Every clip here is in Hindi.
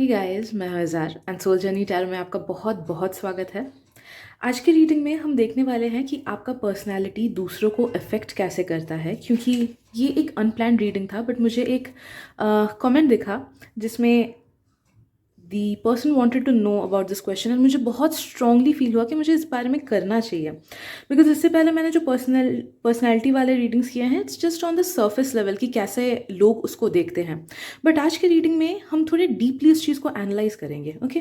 हे गाइस, मैं हूं इज़ार एंड सोल जर्नी टैरो में आपका बहुत बहुत स्वागत है। आज की रीडिंग में हम देखने वाले हैं कि आपका पर्सनैलिटी दूसरों को अफेक्ट कैसे करता है, क्योंकि ये एक अनप्लान्ड रीडिंग था बट मुझे एक कमेंट दिखा जिसमें the person wanted to know about this question and मुझे बहुत स्ट्रांगली फील हुआ कि मुझे इस बारे में करना चाहिए। बिकॉज इससे पहले मैंने जो पर्सनैलिटी वाले रीडिंग्स किए हैं it's just on the surface level कि कैसे लोग उसको देखते हैं। बट आज की रीडिंग में हम थोड़े डीपली इस चीज़ को एनालाइज करेंगे। Okay,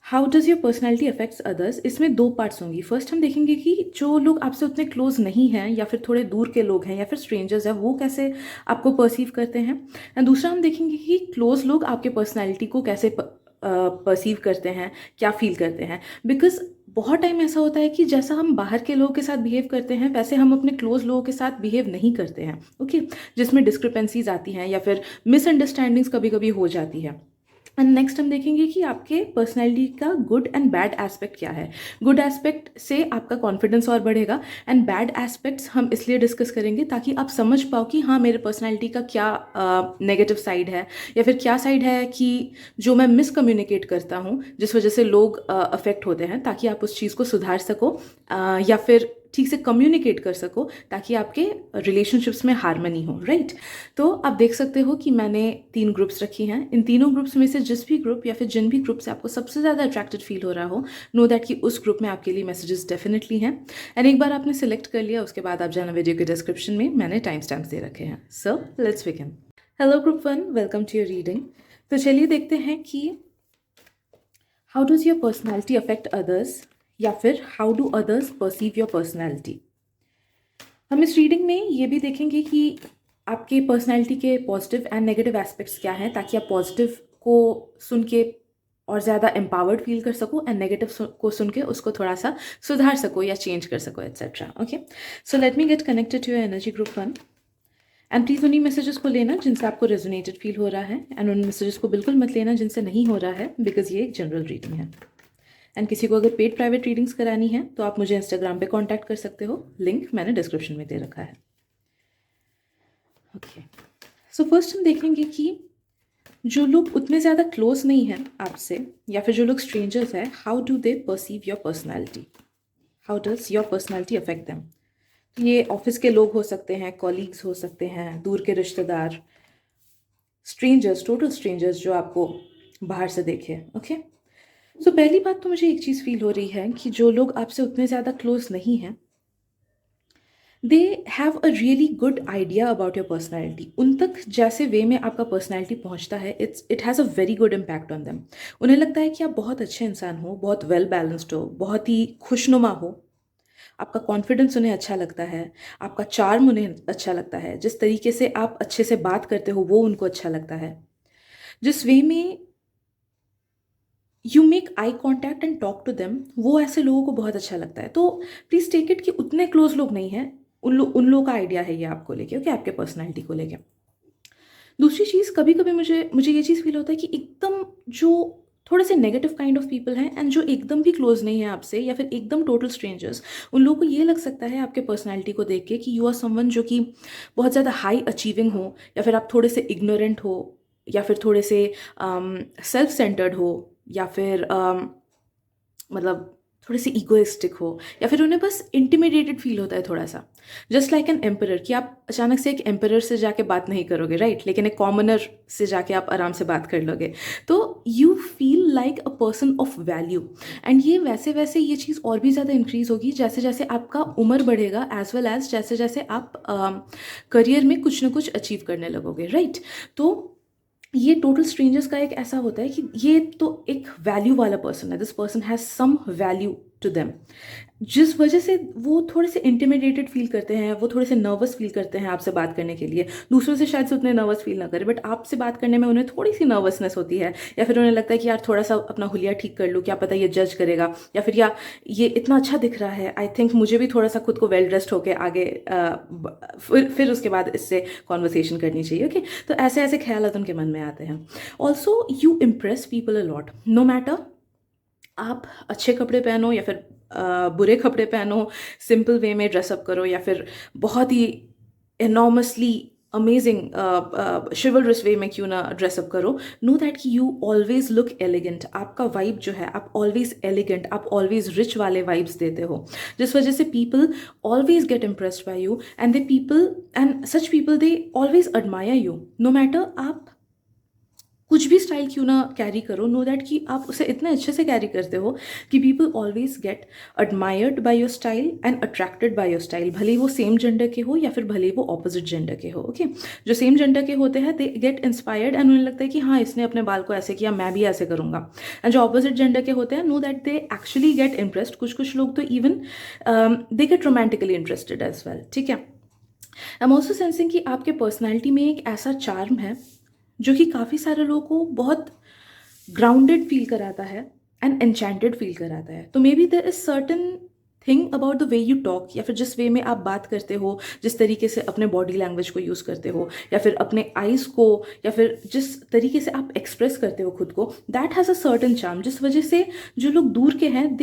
how does your personality affects others, इसमें दो पार्ट्स होंगी। फर्स्ट हम देखेंगे कि जो लोग आपसे उतने क्लोज नहीं हैं या फिर थोड़े दूर के लोग हैं या फिर स्ट्रेंजर्स हैं वो कैसे आपको परसीव करते हैं, एंड दूसरा हम देखेंगे कि क्लोज लोग आपके पर्सनैलिटी को कैसे परसीव करते हैं, क्या फील करते हैं। बिकॉज बहुत टाइम ऐसा होता है कि जैसा हम बाहर के लोगों के साथ बिहेव करते हैं वैसे हम अपने क्लोज लोगों के साथ बिहेव नहीं करते हैं। ओके, जिसमें डिस्क्रिपेंसीज आती हैं या फिर मिसअंडरस्टैंडिंग्स कभी कभी हो जाती है। एंड नेक्स्ट हम देखेंगे कि आपके पर्सनैलिटी का गुड एंड बैड एस्पेक्ट क्या है। गुड एस्पेक्ट से आपका कॉन्फिडेंस और बढ़ेगा एंड बैड एस्पेक्ट्स हम इसलिए डिस्कस करेंगे ताकि आप समझ पाओ कि हाँ, मेरे पर्सनैलिटी का क्या नेगेटिव साइड है या फिर क्या साइड है कि जो मैं मिसकम्युनिकेट करता हूँ जिस वजह से लोग अफेक्ट होते हैं, ताकि आप उस चीज़ को सुधार सको या फिर ठीक से कम्युनिकेट कर सको ताकि आपके रिलेशनशिप्स में हारमनी हो। राइट, तो आप देख सकते हो कि मैंने 3 ग्रुप्स रखी हैं। इन तीनों ग्रुप्स में से जिस भी ग्रुप या फिर जिन भी ग्रुप से आपको सबसे ज़्यादा अट्रैक्टेड फील हो रहा हो, नो दैट कि उस ग्रुप में आपके लिए मैसेजेस डेफिनेटली हैं। एंड एक बार आपने सिलेक्ट कर लिया उसके बाद आप जाना वीडियो के डिस्क्रिप्शन में, मैंने टाइम स्टैम्प्स दे रखे हैं। So let's begin. Hello group 1, welcome to your reading. तो चलिए देखते हैं कि how does your personality affect others या फिर how do others perceive your personality. हम इस रीडिंग में ये भी देखेंगे कि आपके पर्सनैलिटी के पॉजिटिव एंड नेगेटिव एस्पेक्ट्स क्या हैं, ताकि आप पॉजिटिव को सुन के और ज़्यादा एम्पावर्ड फील कर सको एंड नेगेटिव को सुन के उसको थोड़ा सा सुधार सको या चेंज कर सको etcetera. Okay, so let me get connected to your energy group 1 and please उन्हीं मैसेजेस को लेना जिनसे आपको रेजोनेटेड फील हो रहा है एंड उन मैसेजेस को बिल्कुल मत लेना जिनसे नहीं हो रहा है, बिकॉज ये एक जनरल रीडिंग है। एंड किसी को अगर पेड प्राइवेट रीडिंग्स करानी है तो आप मुझे इंस्टाग्राम पे कांटेक्ट कर सकते हो, लिंक मैंने डिस्क्रिप्शन में दे रखा है। ओके, सो फर्स्ट हम देखेंगे कि जो लोग उतने ज़्यादा क्लोज नहीं हैं आपसे या फिर जो लोग स्ट्रेंजर्स हैं, how do they perceive your personality, how does your personality affect them. ये ऑफिस के लोग हो सकते हैं, कॉलीग्स हो सकते हैं, दूर के रिश्तेदार, स्ट्रेंजर्स, टोटल स्ट्रेंजर्स जो आपको बाहर से देखे। ओके, सो पहली बात तो मुझे एक चीज़ फील हो रही है कि जो लोग आपसे उतने ज़्यादा क्लोज नहीं हैं they have a really good idea about your personality. उन तक जैसे वे में आपका पर्सनैलिटी पहुंचता है it has a very good impact on them. उन्हें लगता है कि आप बहुत अच्छे इंसान हो, बहुत वेल बैलेंस्ड हो, बहुत ही खुशनुमा हो। आपका कॉन्फिडेंस उन्हें अच्छा लगता है, आपका चार्म उन्हें अच्छा लगता है, जिस तरीके से आप अच्छे से बात करते हो वो उनको अच्छा लगता है, जिस वे में you make eye contact and talk to them, वो ऐसे लोगों को बहुत अच्छा लगता है। तो प्लीज़ टेक इट कि उतने क्लोज लोग नहीं हैं, उन लोगों का आइडिया है ये आपको लेके, ओके, आपके पर्सनैलिटी को लेके। दूसरी चीज़, कभी कभी मुझे मुझे ये चीज़ फील होता है कि एकदम जो थोड़े से नेगेटिव काइंड ऑफ पीपल हैं एंड जो एकदम भी क्लोज नहीं है आपसे या फिर एकदम टोटल स्ट्रेंजर्स, उन लोगों को ये लग सकता है आपके पर्सनैलिटी को देख के कि यू आर समवन जो कि बहुत ज़्यादा हाई अचीविंग हो, या फिर आप थोड़े से इग्नोरेंट हो, या फिर थोड़े से सेल्फ सेंटर्ड हो, या फिर मतलब थोड़े से ईगोइस्टिक हो, या फिर उन्हें बस इंटिमिडेटेड फील होता है थोड़ा सा, जस्ट लाइक एन एम्परर, कि आप अचानक से एक एम्परर से जाके बात नहीं करोगे, राइट, लेकिन एक कॉमनर से जाके आप आराम से बात कर लोगे। तो you feel like a person of value. And ये वैसे वैसे ये चीज़ और भी ज़्यादा इंक्रीज होगी जैसे जैसे आपका उम्र बढ़ेगा, एज वेल एज जैसे जैसे आप करियर में कुछ ना कुछ अचीव करने लगोगे, राइट। तो ये टोटल स्ट्रेंजर्स का एक ऐसा होता है कि ये तो एक वैल्यू वाला पर्सन है, this person has some value to them, जिस वजह से वो थोड़े से इंटिमिडेटेड फील करते हैं, वो थोड़े से नर्वस फील करते हैं आपसे बात करने के लिए। दूसरों से शायद से उतने नर्वस फील ना करें, बट आपसे बात करने में उन्हें थोड़ी सी नर्वसनेस होती है, या फिर उन्हें लगता है कि यार थोड़ा सा अपना हुलिया ठीक कर लूँ, क्या पता ये जज करेगा, या फिर या ये इतना अच्छा दिख रहा है, आई थिंक मुझे भी थोड़ा सा खुद को वेल ड्रेस्ड होकर आगे फिर उसके बाद इससे कॉन्वर्सेशन करनी चाहिए। ओके, तो ऐसे ऐसे ख्याल उनके मन में आते हैं। Also you impress people a lot, no matter आप अच्छे कपड़े पहनो या फिर बुरे कपड़े पहनो, सिंपल वे में ड्रेसअप करो, या फिर बहुत ही एनॉर्मसली अमेजिंग शिवलरस वे में क्यों ना ड्रेसअप करो, नो दैट कि यू ऑलवेज लुक एलिगेंट। आपका वाइब जो है, आप ऑलवेज एलिगेंट, आप ऑलवेज रिच वाले वाइब्स देते हो, जिस वजह से people always get impressed by you and they people and such people they always admire you. No matter आप कुछ भी स्टाइल क्यों ना कैरी करो, नो दैट कि आप उसे इतने अच्छे से कैरी करते हो कि people always gate admired by your style and attracted by your style, भले ही वो सेम जेंडर के हो या फिर भले ही वो ऑपोजिट जेंडर के हो। ओके, जो सेम जेंडर के होते हैं दे गेट इंस्पायर्ड एंड उन्हें लगता है कि हाँ इसने अपने बाल को ऐसे किया, मैं भी ऐसे करूँगा। एंड जो ऑपोजिट जेंडर के होते हैं, know that they actually get interest, कुछ कुछ लोग तो even they get romantically interested as well. ठीक है, आई एम ऑल्सो सेंसिंग कि आपके पर्सनैलिटी में एक ऐसा चार्म है जो कि काफ़ी सारे लोगों को बहुत ग्राउंडेड फील कराता है एंड एन्चेंटेड फील कराता है। तो maybe there is certain thing about the way you talk, या फिर जिस वे में आप बात करते हो, जिस तरीके से अपने बॉडी लैंग्वेज को यूज़ करते हो, या फिर अपने आइज़ को, या फिर जिस तरीके से आप एक्सप्रेस करते हो खुद को, that has a certain charm, जिस वजह से जो लोग दूर के हैं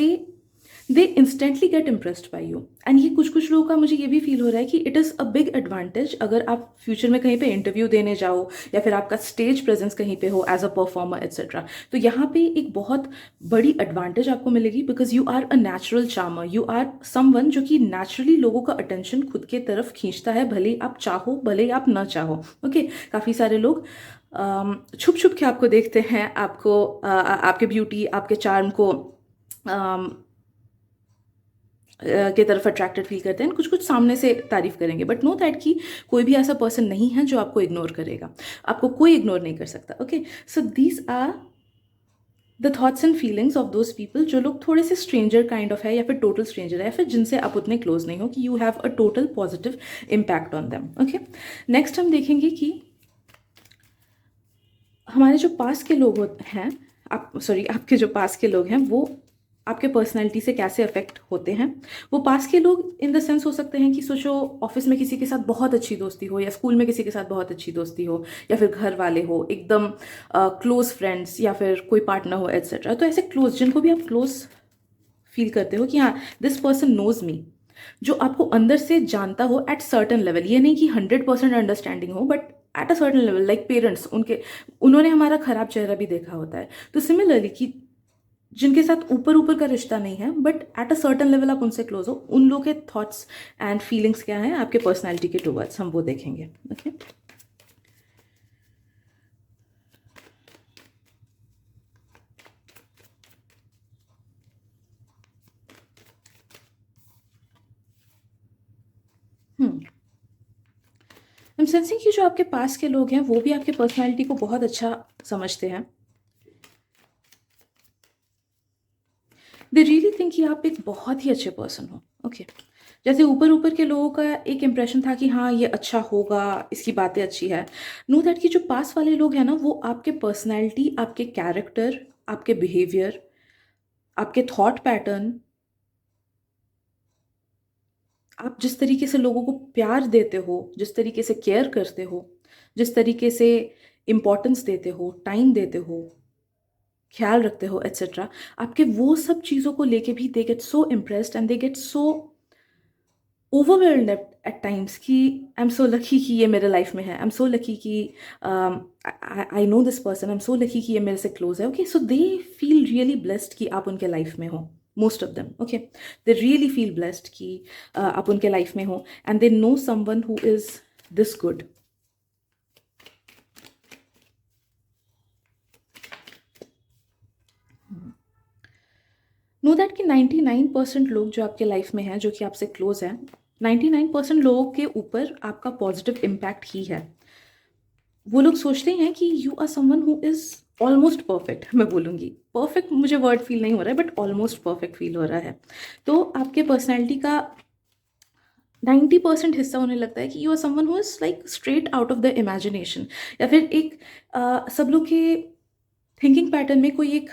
they instantly get impressed by you. And ये कुछ कुछ लोगों का मुझे ये भी फील हो रहा है कि it is a big advantage अगर आप फ्यूचर में कहीं पे इंटरव्यू देने जाओ, या फिर आपका स्टेज प्रेजेंस कहीं पे हो एज अ परफॉर्मर एट्सेट्रा। तो यहाँ पे एक बहुत बड़ी एडवांटेज आपको मिलेगी, because you are a natural charmer, you are someone जो कि नेचुरली लोगों का अटेंशन खुद के तरफ खींचता है, भले ही आप चाहो भले ही आप ना चाहो। ओके, काफ़ी सारे लोग छुप छुप के आपको देखते हैं, आपको आपके ब्यूटी, आपके चार्म को के तरफ अट्रैक्टेड फील करते हैं, कुछ कुछ सामने से तारीफ करेंगे, बट नो दैट कि कोई भी ऐसा पर्सन नहीं है जो आपको इग्नोर करेगा, आपको कोई इग्नोर नहीं कर सकता। Okay, so these are the thoughts and feelings of those people जो लोग थोड़े से स्ट्रेंजर काइंड ऑफ है, या फिर टोटल स्ट्रेंजर है, या फिर जिनसे आप उतने क्लोज नहीं हो कि you have a total positive impact on them. Okay, next हम देखेंगे कि हमारे जो पास के लोग हैं, आपके जो पास के लोग हैं वो आपके पर्सनैलिटी से कैसे अफेक्ट होते हैं। वो पास के लोग इन द सेंस हो सकते हैं कि सोचो ऑफिस में किसी के साथ बहुत अच्छी दोस्ती हो, या स्कूल में किसी के साथ बहुत अच्छी दोस्ती हो, या फिर घर वाले हो एकदम क्लोज फ्रेंड्स, या फिर कोई पार्टनर हो एट्सेट्रा। तो ऐसे क्लोज जिनको भी आप क्लोज फील करते हो कि हाँ दिस पर्सन नोज मी, जो आपको अंदर से जानता हो एट सर्टन लेवल, ये नहीं कि 100% अंडरस्टैंडिंग हो, but at a certain level, like parents, उन्होंने हमारा खराब चेहरा भी देखा होता है। तो सिमिलरली कि जिनके साथ ऊपर ऊपर का रिश्ता नहीं है, but at a certain level आप उनसे क्लोज हो, उन लोग के थॉट्स एंड फीलिंग्स क्या हैं आपके पर्सनैलिटी के टुवर्ड्स, हम वो देखेंगे। ओके, हम सेंसिंग कि जो आपके पास के लोग हैं वो भी आपके पर्सनैलिटी को बहुत अच्छा समझते हैं। दे रियली थिंक कि आप एक बहुत ही अच्छे पर्सन हो। ओके, जैसे ऊपर ऊपर के लोगों का एक इंप्रेशन था कि हाँ ये अच्छा होगा, इसकी बातें अच्छी है, नो दैट कि जो पास वाले लोग हैं ना वो आपके पर्सनैलिटी, आपके कैरेक्टर, आपके बिहेवियर, आपके थॉट पैटर्न, आप जिस तरीके से लोगों को प्यार देते हो, जिस तरीके से केयर करते हो, जिस तरीके से इम्पोर्टेंस देते हो, टाइम देते हो, ख्याल रखते हो एट्सेट्रा, आपके वो सब चीज़ों को लेके भी they get so impressed and they get so overwhelmed at times कि आई एम सो लकी कि ये मेरे लाइफ में है, आई एम सो लकी कि I know this person, I am so lucky कि ये मेरे से क्लोज है। Okay, so they feel really blessed कि आप उनके लाइफ में हो, most of them. Okay, they really feel blessed कि आप उनके लाइफ में हो and they know someone who is this good. No that कि 99% लोग जो आपके लाइफ में हैं, जो कि आपसे क्लोज हैं, 99% लोगों के ऊपर आपका पॉजिटिव इम्पैक्ट ही है। वो लोग सोचते हैं कि you are someone who is almost perfect. मैं बोलूँगी परफेक्ट, मुझे वर्ड फील नहीं हो रहा है, बट ऑलमोस्ट परफेक्ट फील हो रहा है। तो आपके पर्सनैलिटी का 90% हिस्सा उन्हें लगता है कि you are someone who is like straight out of the imagination, या फिर एक सब लोग के थिंकिंग पैटर्न में कोई एक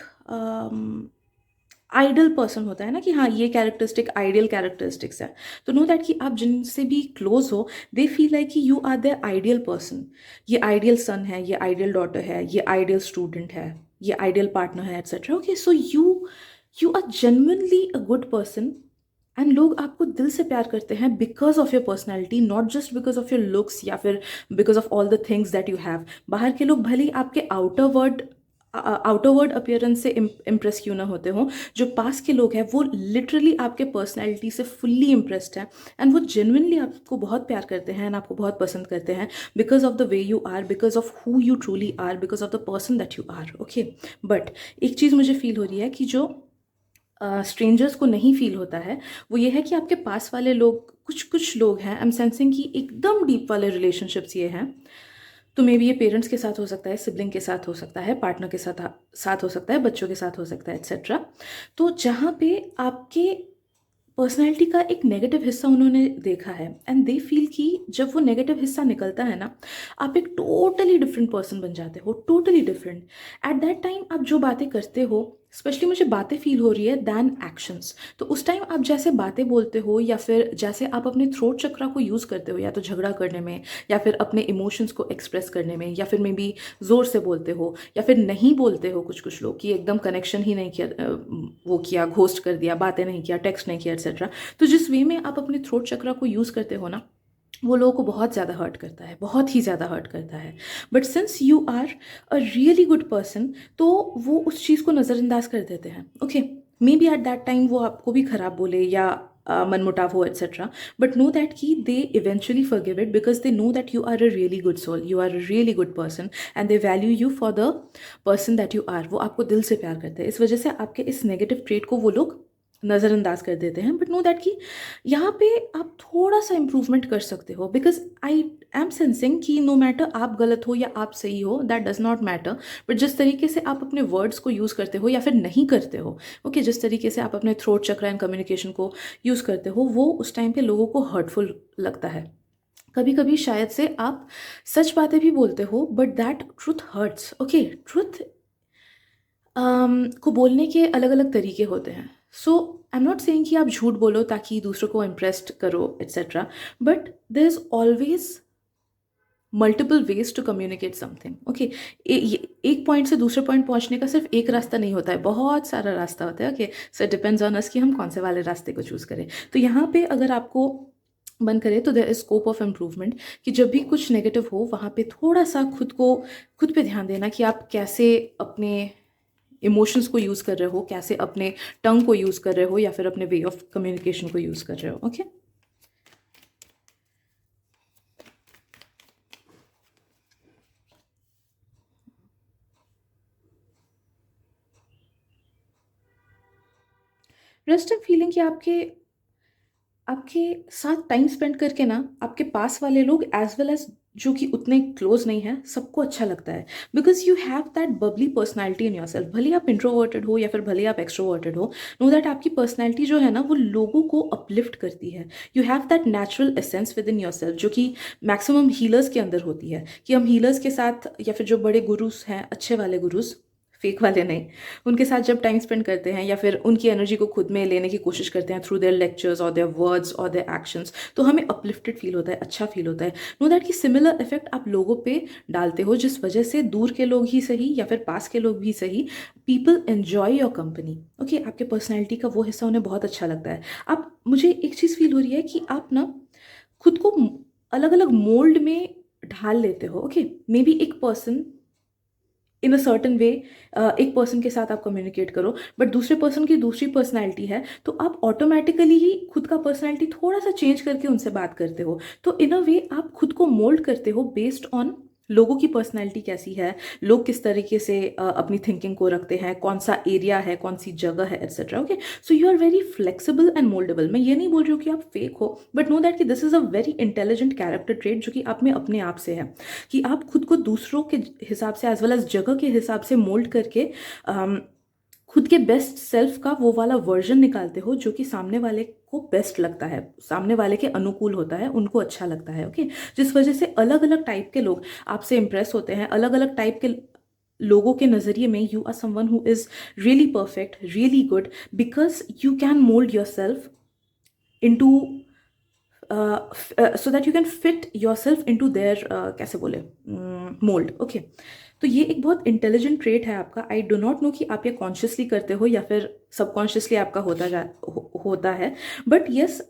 आइडियल पर्सन होता है ना कि हाँ ये कैरेक्टरिस्टिक आइडियल कैरेक्टरिस्टिक्स है। तो नो दैट कि आप जिनसे भी क्लोज हो दे फील लाइक कि you are their ideal person, ये आइडियल सन है, ये आइडियल डॉटर है, ये आइडियल स्टूडेंट है, ये आइडियल पार्टनर है etcetera. Okay, so you are genuinely a good person and लोग आपको दिल से प्यार करते हैं because of your personality, not just because of your looks या फिर because of all the things that you have. बाहर के लोग भले ही आपके आउटर वर्ड अपीयरेंस से इम्प्रेस क्यों ना होते हों, जो पास के लोग हैं वो लिटरली आपके पर्सनैलिटी से फुल्ली इम्प्रेस्ड हैं, एंड वो जेन्युइनली आपको बहुत प्यार करते हैं एंड आपको बहुत पसंद करते हैं because of the way you are, because of who you truly are, because of the person that you are. Okay, but एक चीज़ मुझे फील हो रही है कि जो स्ट्रेंजर्स को नहीं फील होता है वो ये है कि आपके पास वाले लोग, कुछ कुछ लोग हैं, आई एम सेंसिंग कि एकदम डीप वाले रिलेशनशिप्स ये हैं। तो मे बी ये पेरेंट्स के साथ हो सकता है, सिबलिंग के साथ हो सकता है, पार्टनर के साथ हो सकता है, बच्चों के साथ हो सकता है, एक्सेट्रा। तो जहाँ पे आपके पर्सनैलिटी का एक नेगेटिव हिस्सा उन्होंने देखा है एंड दे फील कि जब वो नेगेटिव हिस्सा निकलता है ना, आप एक टोटली डिफरेंट पर्सन बन जाते हो, totally different. Eight that time आप जो बातें करते हो, स्पेशली मुझे बातें फील हो रही है दैन एक्शंस, तो उस टाइम आप जैसे बातें बोलते हो या फिर जैसे आप अपने थ्रोट चक्रा को यूज़ करते हो, या तो झगड़ा करने में या फिर अपने इमोशंस को एक्सप्रेस करने में, या फिर मे बी ज़ोर से बोलते हो या फिर नहीं बोलते हो, कुछ कुछ लोग कि एकदम कनेक्शन ही नहीं किया, वो किया, घोस्ट कर दिया, बातें नहीं किया, टेक्स्ट नहीं किया, एक्सेट्रा। तो जिस वे में आप अपने थ्रोट चक्रा को यूज़ करते हो ना, वो लोगों को बहुत ज़्यादा हर्ट करता है, बहुत ही ज़्यादा हर्ट करता है। But since you are a really good person, तो वो उस चीज़ को नज़रअंदाज कर देते हैं। Okay, maybe at that time वो आपको भी खराब बोले या मनमुटाव हो, एक्सेट्रा, बट नो दैट कि they eventually forgive it because they know that you are a really good soul, you are a really good person, and they value you for the person that you are. वो आपको दिल से प्यार करते हैं, इस वजह से आपके इस नेगेटिव ट्रेट को वो लोग नज़रअंदाज कर देते हैं। बट नो दैट कि यहाँ पे आप थोड़ा सा इम्प्रूवमेंट कर सकते हो, बिकॉज आई एम सेंसिंग कि नो मैटर आप गलत हो या आप सही हो, that does not matter, but जिस तरीके से आप अपने वर्ड्स को यूज़ करते हो या फिर नहीं करते हो, ओके, जिस तरीके से आप अपने थ्रोट चक्र एंड कम्युनिकेशन को यूज़ करते हो, वो उस टाइम पे लोगों को हर्टफुल लगता है। कभी कभी शायद से आप सच बातें भी बोलते हो, but that truth hurts. Okay, truth को बोलने के अलग अलग तरीके होते हैं। So I am not saying कि आप झूठ बोलो ताकि दूसरों को इम्प्रेस्ड करो, etcetera, but there is always multiple ways to communicate something. Okay, एक पॉइंट से दूसरे पॉइंट पहुंचने का सिर्फ एक रास्ता नहीं होता है, बहुत सारा रास्ता होता है। Okay, so it depends on us कि हम कौन से वाले रास्ते को चूज़ करें। तो यहाँ पे अगर आपको मन करे तो there is scope of improvement, कि जब भी कुछ नेगेटिव हो वहाँ पे थोड़ा सा खुद पे ध्यान देना कि आप कैसे अपने इमोशंस को यूज़ कर रहे हो, कैसे अपने टंग को यूज़ कर रहे हो, या फिर अपने वे ऑफ कम्युनिकेशन को यूज़ कर रहे हो। ओके, रेस्ट एंड फीलिंग कि आपके आपके साथ टाइम स्पेंड करके ना, आपके पास वाले लोग एज वेल एज जो कि उतने क्लोज नहीं है, सबको अच्छा लगता है, because you have that Babli personality in your self. भले आप इंट्रोवर्टेड हो या फिर भले आप एक्सट्रोवर्टेड हो, नो दैट आपकी पर्सनैलिटी जो है ना वो लोगों को अपलिफ्ट करती है। You have that natural essence with in your self, जो कि मैक्सिमम हीलर्स के अंदर होती है, कि हम हीलर्स के साथ या फिर जो बड़े गुरुस हैं, अच्छे वाले गुरुस, फेक वाले नहीं, उनके साथ जब टाइम स्पेंड करते हैं या फिर उनकी एनर्जी को खुद में लेने की कोशिश करते हैं थ्रू देयर लेक्चर्स और देयर वर्ड्स और देयर एक्शंस, तो हमें अपलिफ्टेड फील होता है, अच्छा फील होता है। नो दैट कि सिमिलर इफेक्ट आप लोगों पे डालते हो, जिस वजह से दूर के लोग ही सही या फिर पास के लोग भी सही, people enjoy your company. Okay, आपके पर्सनैलिटी का वो हिस्सा उन्हें बहुत अच्छा लगता है। आप, मुझे एक चीज़ फील हो रही है कि आप ना खुद को अलग अलग मोल्ड में ढाल लेते हो। ओके, मे बी एक person in a certain way, एक पर्सन के साथ आप कम्युनिकेट करो, बट दूसरे पर्सन की दूसरी पर्सनैलिटी है, तो आप ऑटोमेटिकली ही खुद का पर्सनैलिटी थोड़ा सा चेंज करके उनसे बात करते हो। तो इन अ वे आप खुद को मोल्ड करते हो बेस्ड ऑन लोगों की पर्सनैलिटी कैसी है, लोग किस तरीके से अपनी थिंकिंग को रखते हैं, कौन सा एरिया है, कौन सी जगह है, etcetera. Okay, so you are very flexible and mouldable. मैं ये नहीं बोल रही हूँ कि आप फेक हो, बट नो दैट कि this is a very intelligent character trait जो कि आप में अपने आप से है, कि आप खुद को दूसरों के हिसाब से एज वेल एज जगह के हिसाब से मोल्ड करके खुद के बेस्ट सेल्फ का वो वाला वर्जन निकालते हो जो कि सामने वाले को बेस्ट लगता है, सामने वाले के अनुकूल होता है, उनको अच्छा लगता है। ओके, जिस वजह से अलग अलग टाइप के लोग आपसे इम्प्रेस होते हैं, अलग अलग टाइप के लोगों के नज़रिए में you are someone who is really perfect, really good, because you can mould yourself into so that you can fit yourself into their कैसे बोले मोल्ड। ओके, तो ये एक बहुत इंटेलिजेंट ट्रेट है आपका। आई डो नॉट नो कि आप ये कॉन्शियसली करते हो या फिर सबकॉन्शियसली आपका होता है, but yes,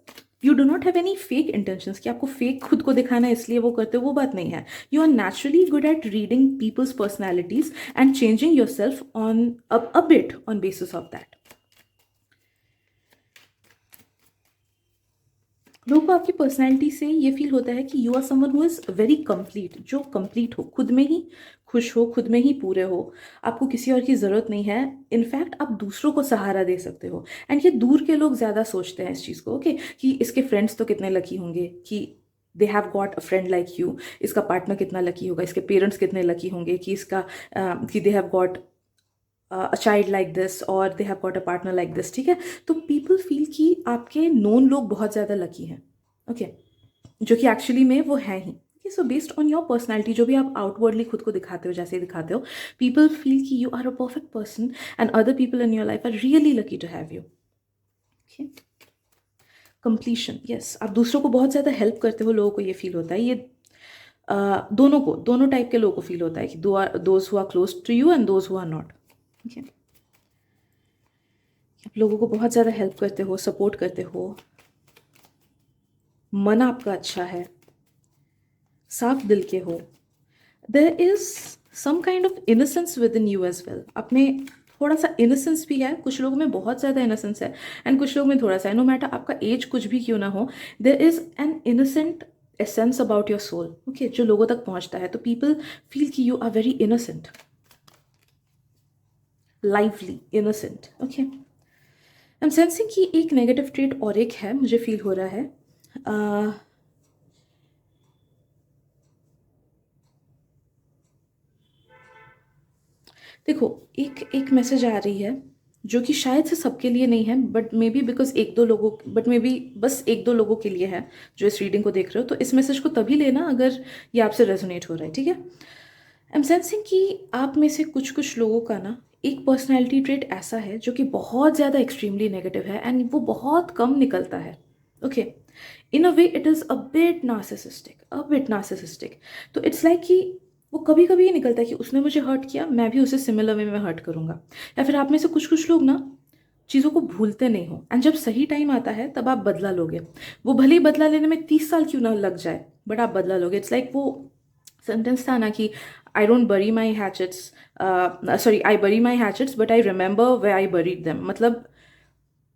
you do not have any fake intentions कि आपको फेक खुद को दिखाना है इसलिए वो करते हो, वो बात नहीं है। You are naturally good at reading people's personalities and changing yourself on a bit on basis of that. लोगों को आपकी पर्सनैलिटी से ये फील होता है कि you are someone who is very complete, जो कंप्लीट हो, खुद में ही खुश हो, खुद में ही पूरे हो, आपको किसी और की ज़रूरत नहीं है। इनफैक्ट आप दूसरों को सहारा दे सकते हो। एंड ये दूर के लोग ज़्यादा सोचते हैं इस चीज़ को, ओके, कि इसके फ्रेंड्स तो कितने लकी होंगे कि they have got a friend like you, इसका पार्टनर कितना लकी होगा, इसके पेरेंट्स कितने लकी होंगे कि कि they have got a child like this और they have got a partner like this. ठीक है, तो पीपल फील कि आपके नोन लोग बहुत ज़्यादा लकी हैं, ओके, जो कि एक्चुअली में वो है ही। So based on your personality, जो भी आप आउटवर्डली खुद को दिखाते हो, जैसे दिखाते हो, पीपल फील कि you are a perfect person and other people in your life are really lucky to have you. Okay, completion, yes, आप दूसरों को बहुत ज़्यादा हेल्प करते हो, लोगों को ये फील होता है। ये दोनों टाइप के लोगों को फील होता है कि those who are close to you and those who are not. Okay, आप लोगों को बहुत ज़्यादा हेल्प करते हो, सपोर्ट करते हो, मन आपका अच्छा है, साफ दिल के हो। There is some kind of innocence within you as well. आप में थोड़ा सा इनोसेंस भी है, कुछ लोगों में बहुत ज़्यादा इनोसेंस है एंड कुछ लोगों में थोड़ा सा है। नो मैटर आपका एज कुछ भी क्यों ना हो, there is an innocent essence about your soul, okay, जो लोगों तक पहुंचता है। तो पीपल फील कि you are very innocent, lively, innocent. Okay, I am sensing कि एक नेगेटिव ट्रेट और एक है, मुझे फील हो रहा है। देखो, एक मैसेज आ रही है जो कि शायद से सबके लिए नहीं है, but may be because but may be बस एक दो लोगों के लिए है जो इस रीडिंग को देख रहे हो। तो इस मैसेज को तभी लेना अगर ये आपसे रेजोनेट हो रहा है, ठीक है। आई एम सेंसिंग कि आप में से कुछ कुछ लोगों का ना एक पर्सनैलिटी ट्रेट ऐसा है जो कि बहुत ज़्यादा एक्सट्रीमली नेगेटिव है एंड वो बहुत कम निकलता है। Okay, in a way it is a bit narcissistic. तो इट्स लाइक कि वो कभी कभी ये निकलता है कि उसने मुझे हर्ट किया, मैं भी उसे सिमिलर वे में हर्ट करूँगा। या फिर आप में से कुछ कुछ लोग ना चीज़ों को भूलते नहीं हो एंड जब सही टाइम आता है तब आप बदला लोगे। वो भले ही बदला लेने में 30 साल क्यों ना लग जाए, बट आप बदला लोगे। इट्स लाइक वो सेंटेंस था ना कि आई डोंट बरी my हैचेट्स, sorry, I bury my hatchets but I remember way I buried them. मतलब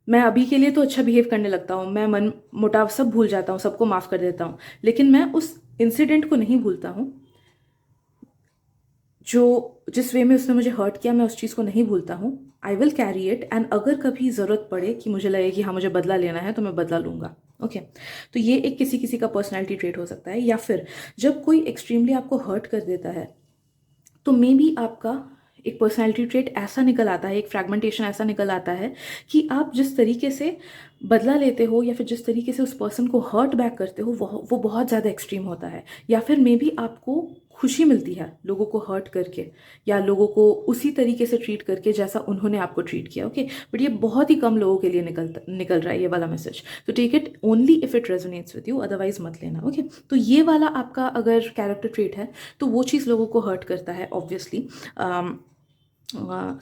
मैं अभी के लिए तो अच्छा बिहेव करने लगता हूँ, मैं मन मुटाव सब भूल जाता हूँ, सबको माफ़ कर देता हूँ, लेकिन मैं उस इंसिडेंट को नहीं भूलता हूँ जो जिस वे में उसने मुझे हर्ट किया, मैं उस चीज़ को नहीं भूलता हूँ। I will carry it and अगर कभी ज़रूरत पड़े कि मुझे लगे कि हाँ मुझे बदला लेना है तो मैं बदला लूँगा। ओके, तो ये एक किसी किसी का पर्सनैलिटी ट्रेट हो सकता है। या फिर जब कोई एक्सट्रीमली आपको हर्ट कर देता है तो मे बी आपका एक पर्सनैलिटी ट्रेट ऐसा निकल आता है, एक फ्रैगमेंटेशन ऐसा निकल आता है कि आप जिस तरीके से बदला लेते हो या फिर जिस तरीके से उस पर्सन को हर्ट बैक करते हो वो बहुत ज़्यादा एक्सट्रीम होता है। या फिर मे बी आपको खुशी मिलती है लोगों को हर्ट करके या लोगों को उसी तरीके से ट्रीट करके जैसा उन्होंने आपको ट्रीट किया। ओके, बट ये बहुत ही कम लोगों के लिए निकल रहा है ये वाला मैसेज। तो take it only if it resonates with you, otherwise मत लेना। ओके, तो ये वाला आपका अगर कैरेक्टर ट्रेट है तो वो चीज़ लोगों को हर्ट करता है ऑब्वियसली,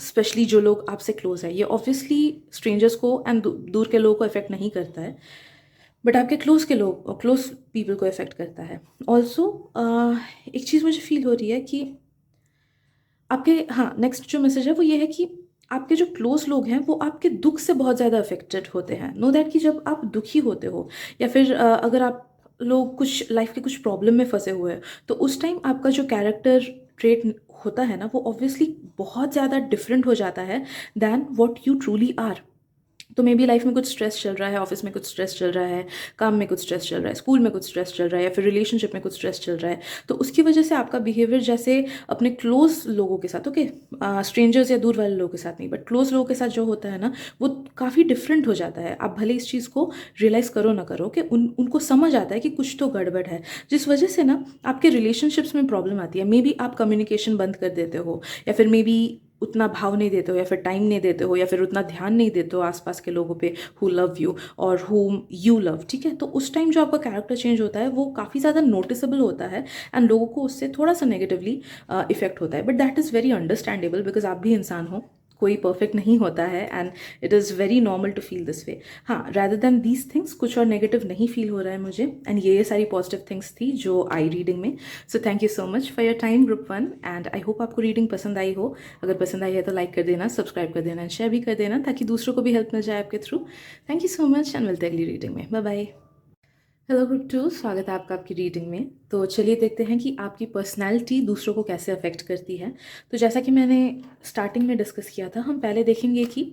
स्पेशली जो लोग आपसे क्लोज है। ये ऑब्वियसली स्ट्रेंजर्स को एंड दूर के लोगों को इफेक्ट नहीं करता है, बट आपके क्लोज पीपल को इफेक्ट करता है। ऑल्सो एक चीज़ मुझे फील हो रही है कि आपके, हाँ, नेक्स्ट जो मैसेज है वो ये है कि आपके जो क्लोज लोग हैं वो आपके दुख से बहुत ज़्यादा अफेक्टेड होते हैं। नो दैट कि जब आप दुखी होते हो या फिर अगर आप लोग कुछ लाइफ के कुछ प्रॉब्लम में फंसे हुए हैं तो उस टाइम आपका जो कैरेक्टर ट्रेट होता है ना वो ऑब्वियसली बहुत ज़्यादा डिफरेंट हो जाता है than what you truly are. तो मे बी लाइफ में कुछ स्ट्रेस चल रहा है, ऑफिस में कुछ स्ट्रेस चल रहा है, काम में कुछ स्ट्रेस चल रहा है, स्कूल में कुछ स्ट्रेस चल रहा है, या फिर रिलेशनशिप में कुछ स्ट्रेस चल रहा है। तो उसकी वजह से आपका बिहेवियर जैसे अपने क्लोज लोगों के साथ, ओके, स्ट्रेंजर्स या दूर वाले लोगों के साथ नहीं, बट क्लोज लोगों के साथ जो होता है ना वो काफ़ी डिफरेंट हो जाता है। आप भले इस चीज़ को रियलाइज़ करो ना करो कि उनको समझ आता है कि कुछ तो गड़बड़ है, जिस वजह से ना आपके रिलेशनशिप्स में प्रॉब्लम आती है। मे बी आप कम्युनिकेशन बंद कर देते हो या फिर मे बी उतना भाव नहीं देते हो या फिर टाइम नहीं देते हो या फिर उतना ध्यान नहीं देते हो आसपास के लोगों पे हु लव यू और हुम यू लव, ठीक है। तो उस टाइम जो आपका कैरेक्टर चेंज होता है वो काफ़ी ज़्यादा नोटिसेबल होता है एंड लोगों को उससे थोड़ा सा नेगेटिवली इफेक्ट होता है, but that is very understandable because आप भी इंसान हो, कोई परफेक्ट नहीं होता है and it is very normal to feel this way. हाँ, रैदर देन दीज थिंग्स कुछ और नेगेटिव नहीं फील हो रहा है मुझे, एंड ये सारी पॉजिटिव थिंग्स थी जो आई रीडिंग में। So thank you so much for your time group 1 and I hope आपको रीडिंग पसंद आई हो। अगर पसंद आई है तो लाइक कर देना, सब्सक्राइब कर देना एंड शेयर भी कर देना ताकि दूसरों को भी हेल्प मिल जाए आपके through. Thank you so much and मिलते हैं अगली रीडिंग में। Bye bye. हेलो ग्रुप 2, स्वागत है आपका आपकी रीडिंग में। तो चलिए देखते हैं कि आपकी पर्सनैलिटी दूसरों को कैसे अफेक्ट करती है। तो जैसा कि मैंने स्टार्टिंग में डिस्कस किया था, हम पहले देखेंगे कि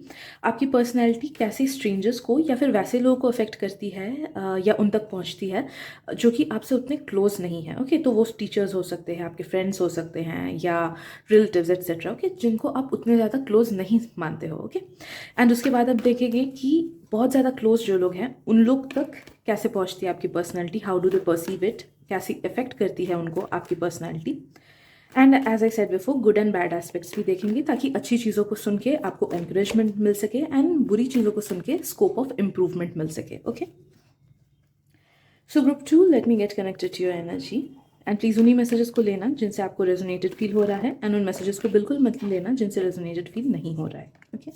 आपकी पर्सनैलिटी कैसे स्ट्रेंजर्स को या फिर वैसे लोगों को अफेक्ट करती है या उन तक पहुंचती है जो कि आपसे उतने क्लोज नहीं है। ओके, तो वो टीचर्स हो सकते हैं, आपके फ्रेंड्स हो सकते हैं या रिलेटिव्स एट्सेट्रा, ओके, जिनको आप उतने ज़्यादा क्लोज नहीं मानते हो। ओके, एंड उसके बाद आप देखेंगे कि बहुत ज़्यादा क्लोज जो लोग हैं उन लोग तक कैसे पहुंचती है आपकी personality, how do they perceive it, कैसे इफेक्ट करती है उनको आपकी personality. And as I said before, good and bad aspects भी देखेंगे ताकि अच्छी चीज़ों को सुन के आपको एनकरेजमेंट मिल सके एंड बुरी चीज़ों को सुन के स्कोप ऑफ इम्प्रूवमेंट मिल सके। Okay, so group 2, let me get connected to your energy and please उन्हीं मैसेजेस को लेना जिनसे आपको रेजोनेटेड फील हो रहा है एंड उन मैसेजेस को बिल्कुल मत लेना जिनसे रेजोनेटेड फील नहीं हो रहा है। ओके,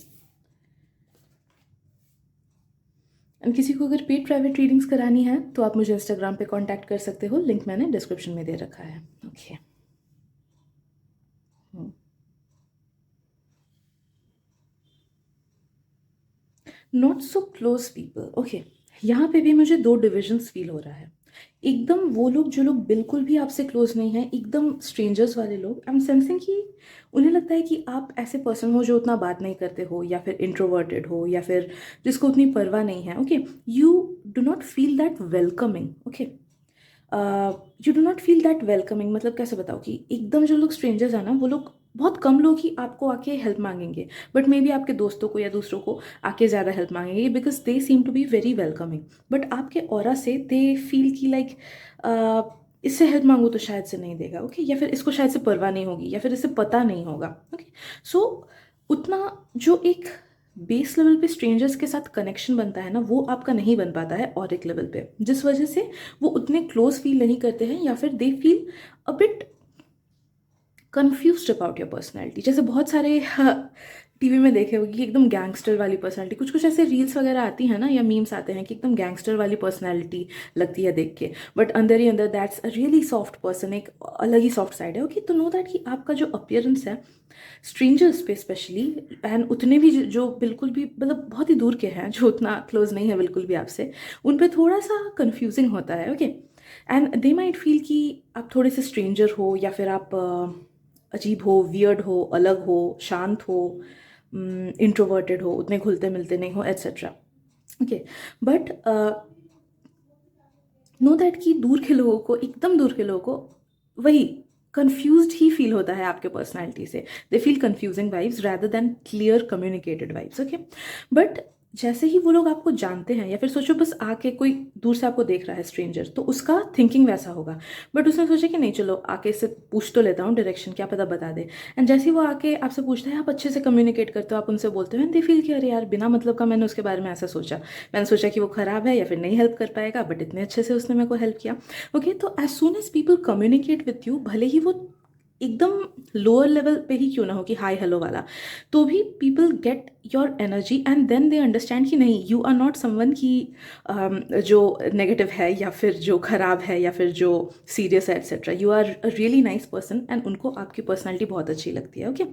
एंड किसी को अगर पेड प्राइवेट रीडिंग्स करानी है तो आप मुझे इंस्टाग्राम पे कांटेक्ट कर सकते हो, लिंक मैंने डिस्क्रिप्शन में दे रखा है। Okay, not so close people. Okay, यहाँ पे भी मुझे दो डिविजन्स फील हो रहा है। एकदम वो लोग जो लोग बिल्कुल भी आपसे क्लोज नहीं हैं, एकदम स्ट्रेंजर्स वाले लोग, आई एम सेंसिंग कि उन्हें लगता है कि आप ऐसे पर्सन हो जो उतना बात नहीं करते हो या फिर इंट्रोवर्टेड हो या फिर जिसको उतनी परवाह नहीं है। Okay, you do not feel that welcoming. Okay, you do not feel that welcoming, मतलब कैसे बताओ कि एकदम जो लोग स्ट्रेंजर्स हैं ना, वो लोग बहुत कम लोग ही आपको आके हेल्प मांगेंगे, बट मे बी आपके दोस्तों को या दूसरों को आके ज़्यादा हेल्प मांगेंगे because they seem to be very welcoming. But आपके ऑरा से दे फील कि लाइक इससे हेल्प मांगो तो शायद से नहीं देगा, ओके, या फिर इसको शायद से परवाह नहीं होगी या फिर इसे पता नहीं होगा। ओके, सो उतना जो एक बेस लेवल पे स्ट्रेंजर्स के साथ कनेक्शन बनता है ना, वो आपका नहीं बन पाता है और एक लेवल पे, जिस वजह से वो उतने क्लोज फील नहीं करते हैं या फिर they feel a bit confused about your personality. जैसे बहुत सारे टीवी में देखे होगी कि एकदम गैंगस्टर वाली पर्सनैलिटी, कुछ कुछ ऐसे रील्स वगैरह आती हैं ना या मीम्स आते हैं कि एकदम गैंगस्टर वाली पर्सनैलिटी लगती है देख के, बट अंदर ही अंदर that's a really soft person, एक अलग ही सॉफ्ट साइड है। ओके, तो नो दैट कि आपका जो अपीयरेंस है स्ट्रेंजर्स पे स्पेशली, एंड उतने भी जो बिल्कुल भी मतलब बहुत ही दूर के हैं, जो उतना क्लोज नहीं है बिल्कुल भी आपसे, उन पे थोड़ा सा कन्फ्यूजिंग होता है। Okay, and they might feel कि आप थोड़े से स्ट्रेंजर हो या फिर आप अजीब हो, वियर्ड हो, अलग हो, शांत हो, इंट्रोवर्टेड हो, उतने घुलते मिलते नहीं हो etcetera. Okay, but know that कि दूर के लोगों को, एकदम दूर के लोगों को वही कंफ्यूज्ड ही फील होता है आपके पर्सनैलिटी से। They feel confusing vibes rather than clear communicated vibes. Okay, but जैसे ही वो लोग आपको जानते हैं या फिर सोचो बस आके कोई दूर से आपको देख रहा है स्ट्रेंजर, तो उसका थिंकिंग वैसा होगा, बट उसने सोचा कि नहीं चलो आके इससे पूछ तो लेता हूँ डायरेक्शन, क्या पता बता दे। एंड जैसे ही वो आके आपसे पूछता है, आप अच्छे से कम्युनिकेट करते हो, आप उनसे बोलते हो, एंड दे फील कि अरे यार बिना मतलब का मैंने उसके बारे में ऐसा सोचा, मैंने सोचा कि वो खराब है या फिर नहीं हेल्प कर पाएगा, बट इतने अच्छे से उसने मेरे को हेल्प किया। ओके, तो as soon as people communicate with you, भले ही वो एकदम लोअर लेवल पे ही क्यों ना हो कि हाय हेलो वाला, तो भी people get your energy and then they understand कि नहीं, यू आर नॉट समवन की जो नेगेटिव है या फिर जो खराब है या फिर जो सीरियस है etcetera, you are a really nice person and उनको आपकी पर्सनैलिटी बहुत अच्छी लगती है। ओके,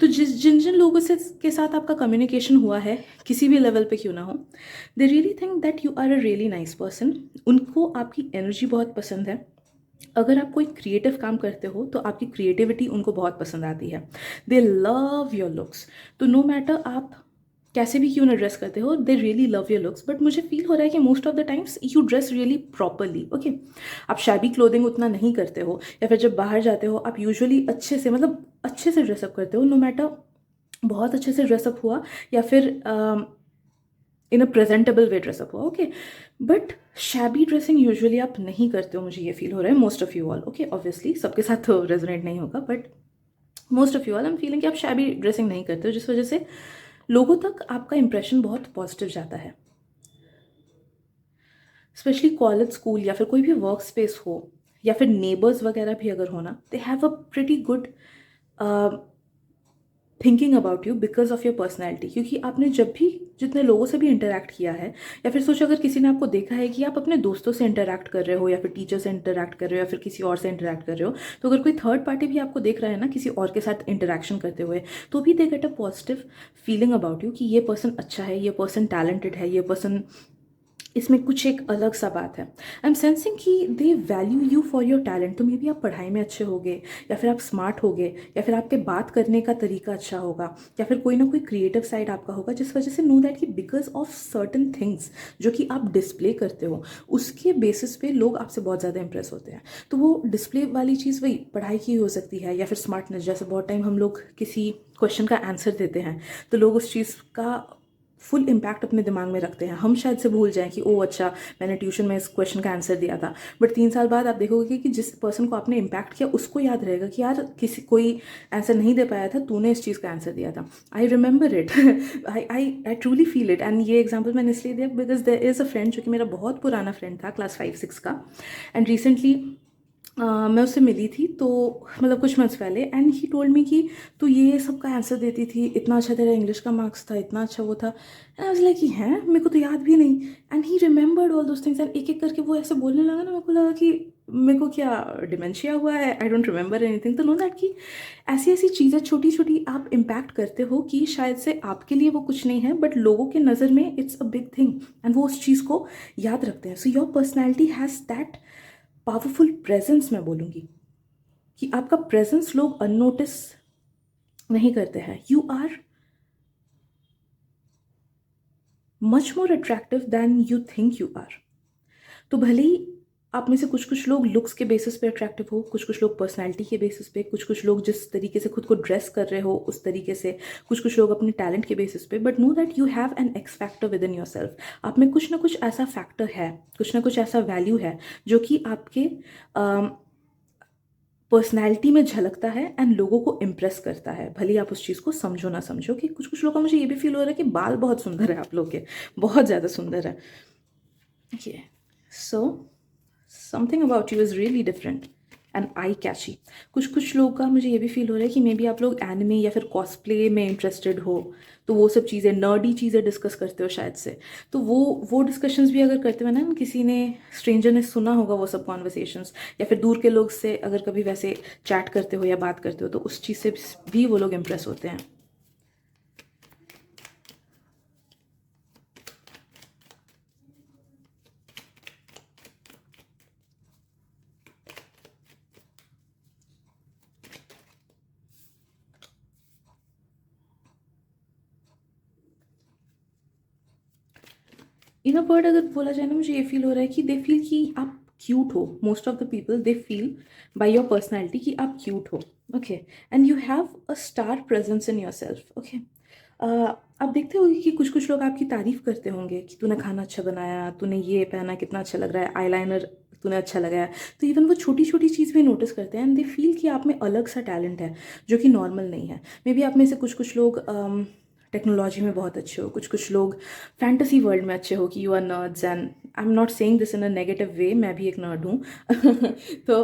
तो जिन जिन लोगों से के साथ आपका कम्युनिकेशन हुआ है किसी भी लेवल पे क्यों ना हो, they really think that you are a really nice person, उनको आपकी एनर्जी बहुत पसंद है। अगर आप कोई क्रिएटिव काम करते हो तो आपकी क्रिएटिविटी उनको बहुत पसंद आती है। दे लव योर लुक्स, तो नो मैटर आप कैसे भी क्यों ना ड्रेस करते हो, they really love your looks. But मुझे फील हो रहा है कि most of the times you dress really properly. Okay, आप शैबी क्लोथिंग उतना नहीं करते हो या फिर जब बाहर जाते हो आप यूजुअली अच्छे से, मतलब अच्छे से ड्रेसअप करते हो, नो मैटर बहुत अच्छे से ड्रेसअप हुआ या फिर इन अ प्रेजेंटेबल वे ड्रेसअप हुआ। Okay, but shabby dressing usually आप नहीं करते हो, मुझे ये फील हो रहा है, most of you all. Okay, obviously सबके साथ तो रेजोनेट नहीं होगा, but most of you all I am feeling कि आप शैबी ड्रेसिंग नहीं करते हो, जिस वजह से लोगों तक आपका इंप्रेशन बहुत पॉजिटिव जाता है। स्पेशली कॉलेज, स्कूल या फिर कोई भी वर्क स्पेस हो या फिर नेबर्स वगैरह भी अगर हो ना, they have a pretty good thinking about you because of your personality. क्योंकि आपने जब भी जितने लोगों से भी इंटरेक्ट किया है, या फिर सोचो अगर किसी ने आपको देखा है कि आप अपने दोस्तों से इंटरेक्ट कर रहे हो या फिर टीचर से इंटरेक्ट कर रहे हो या फिर किसी और से इंटरेक्ट कर रहे हो, तो अगर कोई थर्ड पार्टी भी आपको देख रहा है ना किसी और के साथ इंटरेक्शन करते हुए, तो भी they get a positive feeling about you कि ये पर्सन अच्छा है, ये पर्सन टैलेंटेड है, ये पर्सन, इसमें कुछ एक अलग सा बात है। आई एम सेंसिंग कि दे value you for your talent. तो मे बी आप पढ़ाई में अच्छे होगे, या फिर आप स्मार्ट होगे, या फिर आपके बात करने का तरीका अच्छा होगा, या फिर कोई ना कोई क्रिएटिव साइड आपका होगा, जिस वजह से नो दैट कि बिकॉज ऑफ सर्टन थिंग्स जो कि आप डिस्प्ले करते हो, उसके बेसिस पे लोग आपसे बहुत ज़्यादा इंप्रेस होते हैं। तो वो डिस्प्ले वाली चीज़ वही पढ़ाई की हो सकती है, या फिर स्मार्टनेस। जैसे बहुत टाइम हम लोग किसी क्वेश्चन का आंसर देते हैं तो लोग उस चीज़ का फुल इम्पैक्ट अपने दिमाग में रखते हैं। हम शायद से भूल जाएं कि ओ अच्छा, मैंने ट्यूशन में इस क्वेश्चन का आंसर दिया था, बट 3 साल बाद आप देखोगे कि जिस पर्सन को आपने इम्पैक्ट किया उसको याद रहेगा कि यार किसी कोई आंसर नहीं दे पाया था, तूने इस चीज़ का आंसर दिया था। I remember it, I truly feel it. And ये एग्जाम्पल मैंने इसलिए दिया because there is a friend जो कि मेरा बहुत पुराना फ्रेंड था, क्लास 5-6 का। एंड रिसेंटली मैं उससे मिली थी, तो मतलब कुछ मंथ्स पहले, एंड ही टोल्ड मी कि तू ये सब का आंसर देती थी, इतना अच्छा तेरा इंग्लिश का मार्क्स था, इतना अच्छा वो था। एंड आई वाज लाइक कि हैं, मेरे को तो याद भी नहीं। And he remembered all those things, and एक एक करके वो ऐसे बोलने लगा ना, मेरे को लगा कि मेरे को क्या डिमेंशिया हुआ है, आई डोंट रिमेंबर एनीथिंग। तो नो दैट कि ऐसी ऐसी चीज़ें छोटी छोटी आप इम्पैक्ट करते हो कि शायद से आपके लिए वो कुछ नहीं है, बट लोगों के नज़र में it's a big thing, and वो उस चीज़ को याद रखते हैं। So your personality has that powerful presence, मैं बोलूँगी कि आपका प्रेजेंस लोग अननोटिस नहीं करते हैं। You are much more attractive than you think you are. तो भले ही आप में से कुछ कुछ लोग लुक्स के बेसिस पे अट्रैक्टिव हो, कुछ कुछ लोग पर्सनैलिटी के बेसिस पे, कुछ कुछ लोग जिस तरीके से खुद को ड्रेस कर रहे हो उस तरीके से, कुछ कुछ लोग अपने टैलेंट के बेसिस पे, but know that you have an x factor with in your self. आप में कुछ ना कुछ ऐसा फैक्टर है, कुछ ना कुछ ऐसा वैल्यू है जो कि आपके पर्सनैलिटी में झलकता है एंड लोगों को इम्प्रेस करता है। भले ही आप उस चीज़ को समझो ना समझो। कि कुछ कुछ लोगों का मुझे ये भी फील हो रहा है कि बाल बहुत सुंदर है आप लोग के, बहुत ज़्यादा सुंदर है ये। So something about you is really different and I catchy. कुछ कुछ लोगों का मुझे ये भी फील हो रहा है कि मे बी आप लोग एनिमे या फिर कॉस्प्ले में इंटरेस्टेड हो, तो वो सब चीज़ें, नर्डी चीज़ें डिस्कस करते हो शायद से। तो वो डिस्कशंस भी अगर करते हुए ना किसी ने, स्ट्रेंजर ने सुना होगा वो सब कॉन्वर्सेशंस, या फिर दूर के लोग से अगर कभी वैसे चैट करते हो या बात करते हो, तो उस चीज़ से भी वो लोग इम्प्रेस होते हैं। इन अ वर्ड अगर बोला जाए ना, मुझे ये फील हो रहा है कि दे फील कि आप क्यूट हो। Most of the people they feel by your personality कि आप क्यूट हो। Okay, and you have a star presence in your self. Okay, आप देखते होंगे कि कुछ कुछ लोग आपकी तारीफ करते होंगे कि तूने खाना अच्छा बनाया, तूने ये पहना कितना अच्छा लग रहा है, आईलाइनर तूने अच्छा लगाया। तो इवन वो छोटी छोटी चीज़ भी नोटिस करते हैं, एंड दे फील कि आप में अलग सा टैलेंट है जो कि नॉर्मल नहीं है। मे बी आप में से कुछ कुछ लोग टेक्नोलॉजी में बहुत अच्छे हो, कुछ कुछ लोग फैंटेसी वर्ल्ड में अच्छे हो कि you are nerds. And I am not saying this in a negative way, मैं भी एक नर्ड हूँ। तो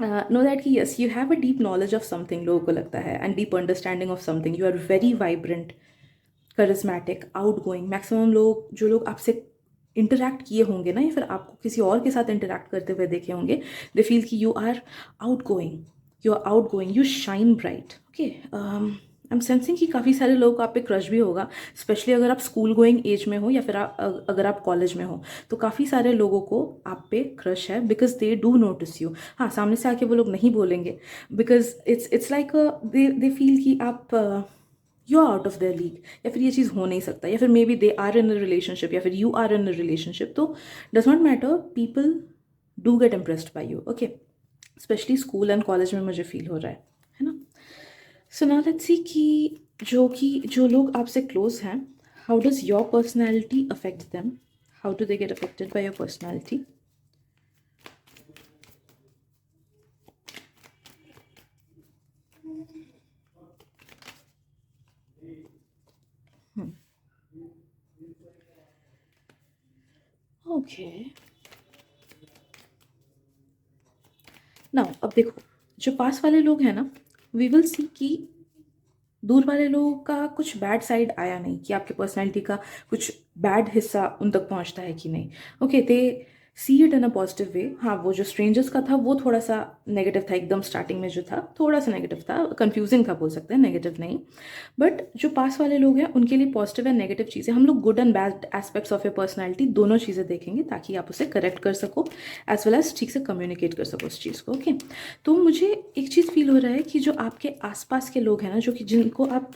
नो दैट कि yes, you have a deep knowledge of something, लोगों को लगता है, and deep understanding of something. You are very vibrant, charismatic, outgoing. Maximum लोग, जो लोग आपसे इंटरैक्ट किए होंगे ना, या फिर आपको किसी और के साथ इंटरैक्ट करते हुए देखे होंगे, दे फील कि you are outgoing, you are outgoing, you shine bright. Okay, I am sensing कि काफ़ी सारे लोगों को आप पे क्रश भी होगा, स्पेशली अगर आप स्कूल गोइंग एज में हो या फिर अगर आप कॉलेज में हो, तो काफ़ी सारे लोगों को आप पे क्रश है because they do notice you. हाँ, सामने से आके वो लोग नहीं बोलेंगे because it's like they feel कि आप you are out of their league, या फिर ये चीज़ हो नहीं सकता, या फिर maybe they are in a relationship, या फिर you are in a relationship. तो does not matter, people do get impressed by you. Okay, specially school and college में मुझे फील हो रहा है ना। सो नाउ लेट्स सी कि जो लोग आपसे क्लोज हैं, how does your personality affect them, how do they get affected by your personality. Okay, now अब देखो, जो पास वाले लोग हैं ना, वी विल सी कि दूर वाले लोगों का कुछ बैड साइड आया नहीं, कि आपके पर्सनैलिटी का कुछ बैड हिस्सा उन तक पहुंचता है कि नहीं। Okay, they see it in a positive way. हाँ, वो जो स्ट्रेंजर्स का था वो थोड़ा सा नेगेटिव था, एकदम स्टार्टिंग में जो था थोड़ा सा नेगेटिव था, कंफ्यूजिंग था बोल सकते हैं, नेगेटिव नहीं। बट जो पास वाले लोग हैं उनके लिए पॉजिटिव एंड नेगेटिव चीज़ें, हम लोग good and bad aspects of your personality दोनों चीज़ें देखेंगे, ताकि आप उसे करेक्ट कर सको एज वेल एज ठीक से कम्युनिकेट कर सको उस चीज़ को। ओके, तो मुझे एक चीज़ फील हो रहा है कि जो आपके आसपास के लोग हैं ना, जो कि जिनको आप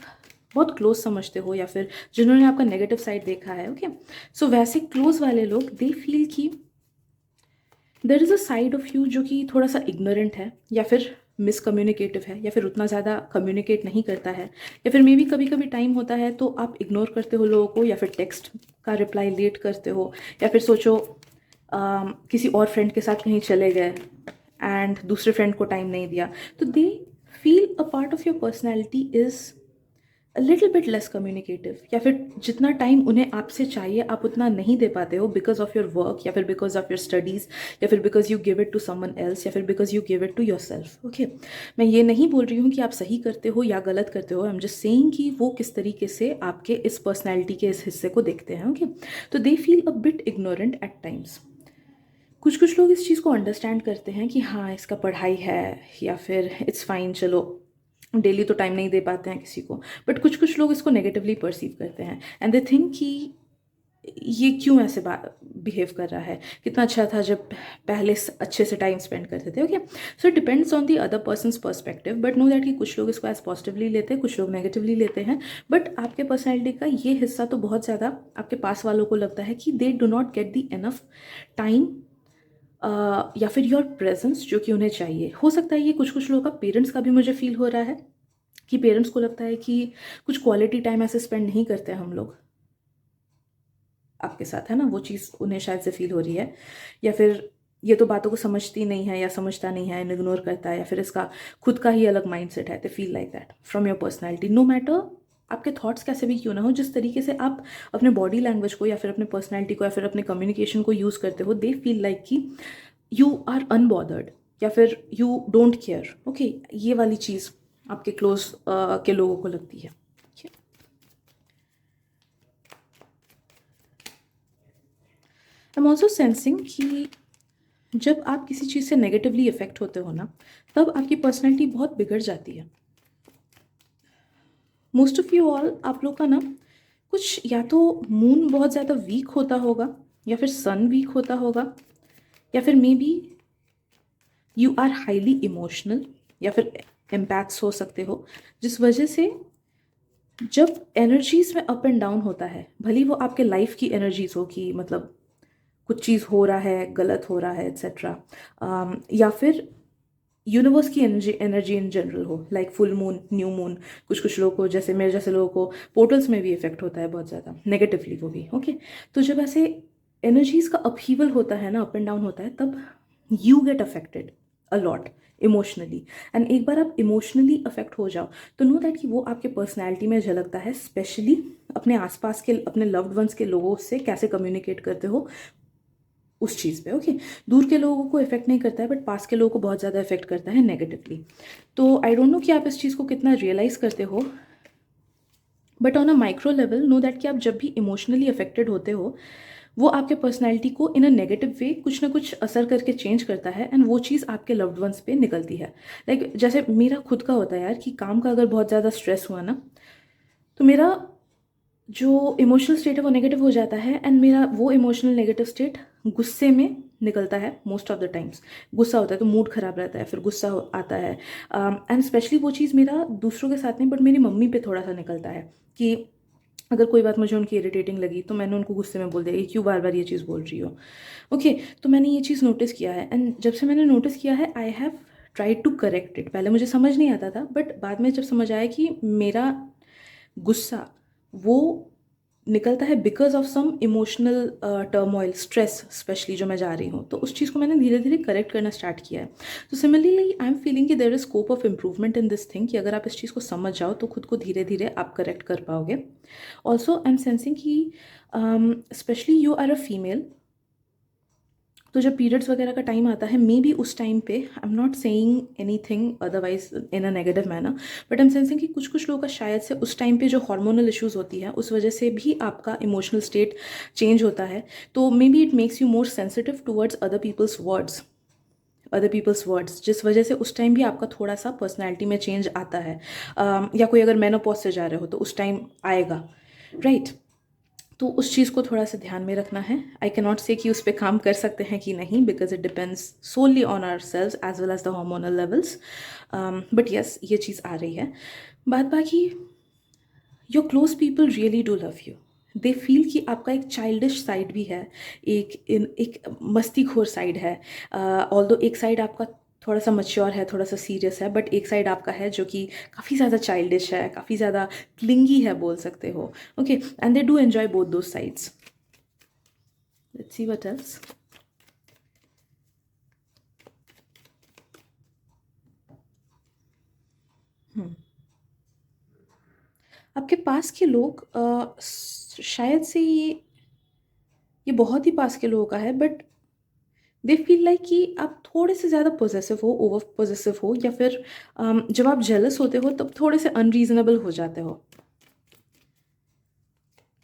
बहुत क्लोज समझते हो या फिर जिन्होंने आपका नेगेटिव साइड देखा है, ओके, सो वैसे क्लोज वाले लोग दे फील कि there is a side of you जो कि थोड़ा सा इग्नोरेंट है, या फिर मिसकम्युनिकेटिव है, या फिर उतना ज़्यादा कम्युनिकेट नहीं करता है, या फिर मे बी कभी कभी टाइम होता है तो आप इग्नोर करते हो लोगों को, या फिर टेक्स्ट का रिप्लाई लेट करते हो, या फिर सोचो किसी और फ्रेंड के साथ कहीं चले गए एंड दूसरे फ्रेंड को टाइम नहीं दिया, तो they feel a part of your personality is little bit less communicative, या फिर जितना टाइम उन्हें आपसे चाहिए आप उतना नहीं दे पाते हो, बिकॉज ऑफ योर वर्क, या फिर बिकॉज ऑफ योर स्टडीज़, या फिर because you give it to someone else, या फिर because you give it to yourself. Okay, मैं ये नहीं बोल रही हूँ कि आप सही करते हो या गलत करते हो, आई एम जस्ट सेइंग कि वो किस तरीके से आपके इस पर्सनैलिटी के इस हिस्से को देखते हैं। ओके, तो they feel a bit ignorant at times. कुछ कुछ लोग इस चीज़ को अंडरस्टैंड करते हैं कि हाँ, इसका पढ़ाई है, या फिर इट्स फाइन, चलो डेली तो टाइम नहीं दे पाते हैं किसी को, बट कुछ कुछ लोग इसको नेगेटिवली परसीव करते हैं एंड दे थिंक कि ये क्यों ऐसे बिहेव कर रहा है, कितना अच्छा था जब पहले अच्छे से टाइम स्पेंड करते थे। Okay, so it depends on the other persons perspective, but know that कि कुछ लोग इसको एज पॉजिटिवली लेते हैं, कुछ लोग नेगेटिवली लेते हैं, बट आपके पर्सनैलिटी का ये हिस्सा तो बहुत ज़्यादा आपके पास वालों को लगता है कि they do not get the enough time या फिर योर प्रेजेंस जो कि उन्हें चाहिए। हो सकता है ये कुछ कुछ लोगों का पेरेंट्स का भी मुझे फील हो रहा है, कि पेरेंट्स को लगता है कि कुछ क्वालिटी टाइम ऐसे स्पेंड नहीं करते हैं हम लोग आपके साथ, है ना, वो चीज़ उन्हें शायद से फील हो रही है, या फिर ये तो बातों को समझती नहीं है या समझता नहीं है, इग्नोर करता है, या फिर इसका खुद का ही अलग माइंडसेट है, they feel like that from your personality. No matter आपके थॉट्स कैसे भी क्यों ना हो, जिस तरीके से आप अपने बॉडी लैंग्वेज को या फिर अपने पर्सनैलिटी को या फिर अपने कम्युनिकेशन को यूज़ करते हो, दे फील लाइक कि यू आर अनबॉदर्ड, या फिर यू डोंट केयर। ओके, ये वाली चीज़ आपके क्लोज के लोगों को लगती है। आई एम ऑल्सो सेंसिंग कि जब आप किसी चीज़ से नेगेटिवली इफेक्ट होते हो ना, तब आपकी पर्सनैलिटी बहुत बिगड़ जाती है। मोस्ट ऑफ यू ऑल, आप लोग का ना कुछ या तो मून बहुत ज़्यादा वीक होता होगा, या फिर सन वीक होता होगा, या फिर maybe you are highly emotional, या फिर एम्पैथ्स हो सकते हो, जिस वजह से जब एनर्जीज में अप एंड डाउन होता है, भली वो आपके लाइफ की एनर्जीज हो कि मतलब कुछ चीज़ हो रहा है, गलत हो रहा है, एक्सेट्रा, या फिर यूनिवर्स की एनर्जी एनर्जी इन जनरल हो, like full moon, new moon, कुछ कुछ लोगों को, जैसे मेरे जैसे लोगों को पोर्टल्स में भी इफेक्ट होता है बहुत ज़्यादा नेगेटिवली वो भी। ओके, तो जब ऐसे एनर्जीज का अपहीवल होता है ना, अप एंड डाउन होता है, तब you get affected a lot emotionally. And एक बार आप इमोशनली अफेक्ट हो जाओ तो नो दैट कि वो आपके पर्सनैलिटी में झलकता है, स्पेशली अपने आसपास के अपने लव्ड वंस के लोगों से कैसे कम्युनिकेट करते हो उस चीज़ पे। ओके, दूर के लोगों को इफेक्ट नहीं करता है, बट पास के लोगों को बहुत ज़्यादा इफेक्ट करता है नेगेटिवली। तो आई डोंट नो कि आप इस चीज़ को कितना रियलाइज़ करते हो, but on a micro level no that कि आप जब भी इमोशनली अफेक्टेड होते हो, वो आपके पर्सनैलिटी को इन अ नेगेटिव वे कुछ ना कुछ असर करके चेंज करता है, एंड वो चीज़ आपके लव्ड वंस पे निकलती है। लाइक जैसे मेरा खुद का होता है यार, कि काम का अगर बहुत ज़्यादा स्ट्रेस हुआ ना, तो मेरा जो इमोशनल स्टेट है वो नेगेटिव हो जाता है, एंड मेरा वो इमोशनल नेगेटिव स्टेट गुस्से में निकलता है। मोस्ट ऑफ द टाइम्स गुस्सा होता है तो मूड खराब रहता है, फिर गुस्सा आता है, एंड स्पेशली वो चीज़ मेरा दूसरों के साथ नहीं, बट मेरी मम्मी पे थोड़ा सा निकलता है, कि अगर कोई बात मुझे उनकी इरिटेटिंग लगी तो मैंने उनको गुस्से में बोल दिया कि क्यों बार बार ये चीज़ बोल रही हो। ओके, तो मैंने ये चीज़ नोटिस किया है, एंड जब से मैंने नोटिस किया है I have try to correct it. पहले मुझे समझ नहीं आता था, बट बाद में जब समझ आया कि मेरा गुस्सा वो निकलता है because of some emotional turmoil, stress specially जो मैं जा रही हूँ, तो उस चीज़ को मैंने धीरे धीरे करेक्ट करना स्टार्ट किया है। तो सिमिलरली आई एम फीलिंग कि there is scope of improvement in this thing, कि अगर आप इस चीज़ को समझ जाओ तो खुद को धीरे धीरे आप करेक्ट कर पाओगे। ऑल्सो आई एम सेंसिंग कि specially you are a female, तो जब पीरियड्स वगैरह का टाइम आता है, मे बी उस टाइम पे, आई am not saying anything otherwise in a negative manner, but I am sensing कि कुछ कुछ लोगों का शायद से उस टाइम पे जो हार्मोनल इश्यूज होती है उस वजह से भी आपका इमोशनल स्टेट चेंज होता है। तो maybe it makes you more sensitive towards other people's words, जिस वजह से उस टाइम भी आपका थोड़ा सा पर्सनैलिटी में चेंज आता है। या कोई अगर मेनोपॉज से जा रहे हो तो उस टाइम आएगा, राइट। तो उस चीज़ को थोड़ा सा ध्यान में रखना है। आई कैन नॉट से कि उस पर काम कर सकते हैं कि नहीं, because it depends solely on our cells as well as the hormonal levels, but yes ये चीज़ आ रही है। बात बाकी, your close people really do love you. They feel कि आपका एक चाइल्डिश साइड भी है, एक मस्तीखोर साइड है। ऑल्दो एक साइड आपका थोड़ा सा मच्योर है, थोड़ा सा सीरियस है, बट एक साइड आपका है जो कि काफ़ी ज़्यादा चाइल्डिश है, काफ़ी ज़्यादा क्लिंगी है बोल सकते हो। Okay, and they do enjoy both दो sides. Let's see what else. आपके पास के लोग शायद से ये बहुत ही पास के लोगों का है, बट दे फील लाइक कि आप थोड़े से ज़्यादा पोजेसिव हो, ओवर पोजेसिव हो, या फिर जब आप जेलस होते हो तब थोड़े से अनरीजनेबल हो जाते हो।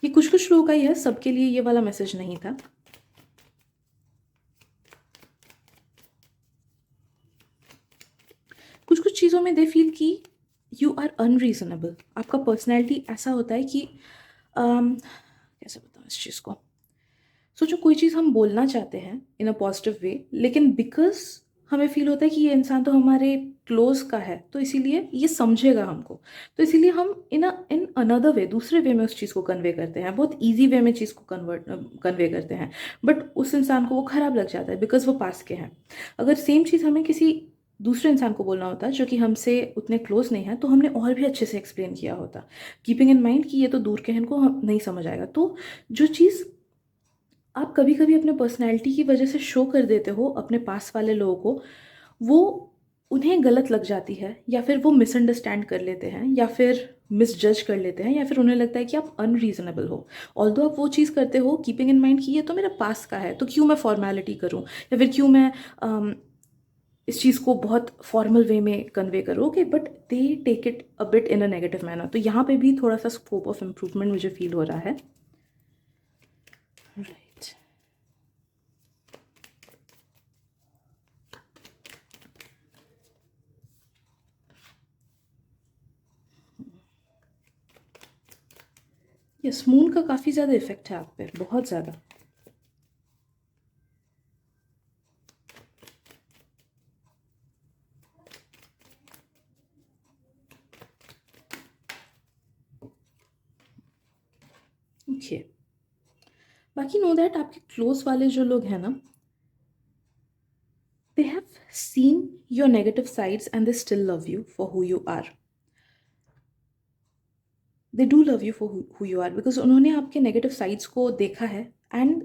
ये कुछ कुछ लोगों का ही है, सबके लिए ये वाला मैसेज नहीं था। कुछ कुछ चीज़ों में दे फील कि यू आर अनरीजनेबल। आपका पर्सनैलिटी ऐसा होता है कि कैसे बताऊँ इस चीज़ को। सोचो कोई चीज़ हम बोलना चाहते हैं इन अ पॉजिटिव वे, लेकिन बिकॉज हमें फील होता है कि ये इंसान तो हमारे क्लोज का है, तो इसीलिए ये समझेगा हमको, तो इसीलिए हम इन अनदर वे, दूसरे वे में उस चीज़ को कन्वे करते हैं, बहुत ईजी वे में चीज़ को कन्वे करते हैं, बट उस इंसान को वो ख़राब लग जाता है बिकॉज वो पास के हैं। अगर सेम चीज़ हमें किसी दूसरे इंसान को बोलना होता जो कि हमसे उतने क्लोज नहीं है, तो हमने और भी अच्छे से एक्सप्लेन किया होता, कीपिंग इन माइंड कि ये तो दूर के हैं, इनको हम नहीं समझ आएगा। तो जो चीज़ आप कभी कभी अपने पर्सनैलिटी की वजह से शो कर देते हो अपने पास वाले लोगों को, वो उन्हें गलत लग जाती है, या फिर वो मिसअंडरस्टैंड कर लेते हैं, या फिर मिसजज कर लेते हैं, या फिर उन्हें लगता है कि आप अनरीजनेबल हो। ऑल्दो आप वो चीज़ करते हो कीपिंग इन माइंड कि ये तो मेरे पास का है, तो क्यों मैं फॉर्मेलिटी करूँ, या फिर क्यों मैं इस चीज़ को बहुत फॉर्मल वे में कन्वे करो। Okay, but they take it a bit in a negative manner. तो यहाँ पे भी थोड़ा सा स्कोप ऑफ इम्प्रूवमेंट मुझे फील हो रहा है, राइट। यस, मून का काफ़ी ज़्यादा इफेक्ट है आप पे, बहुत ज़्यादा। ओके, बाकी नो दैट आपके क्लोज वाले जो लोग हैं ना, they have seen your negative sides and they still love you for who you are. They do love you for who you are, because उन्होंने आपके नेगेटिव साइड्स को देखा है, एंड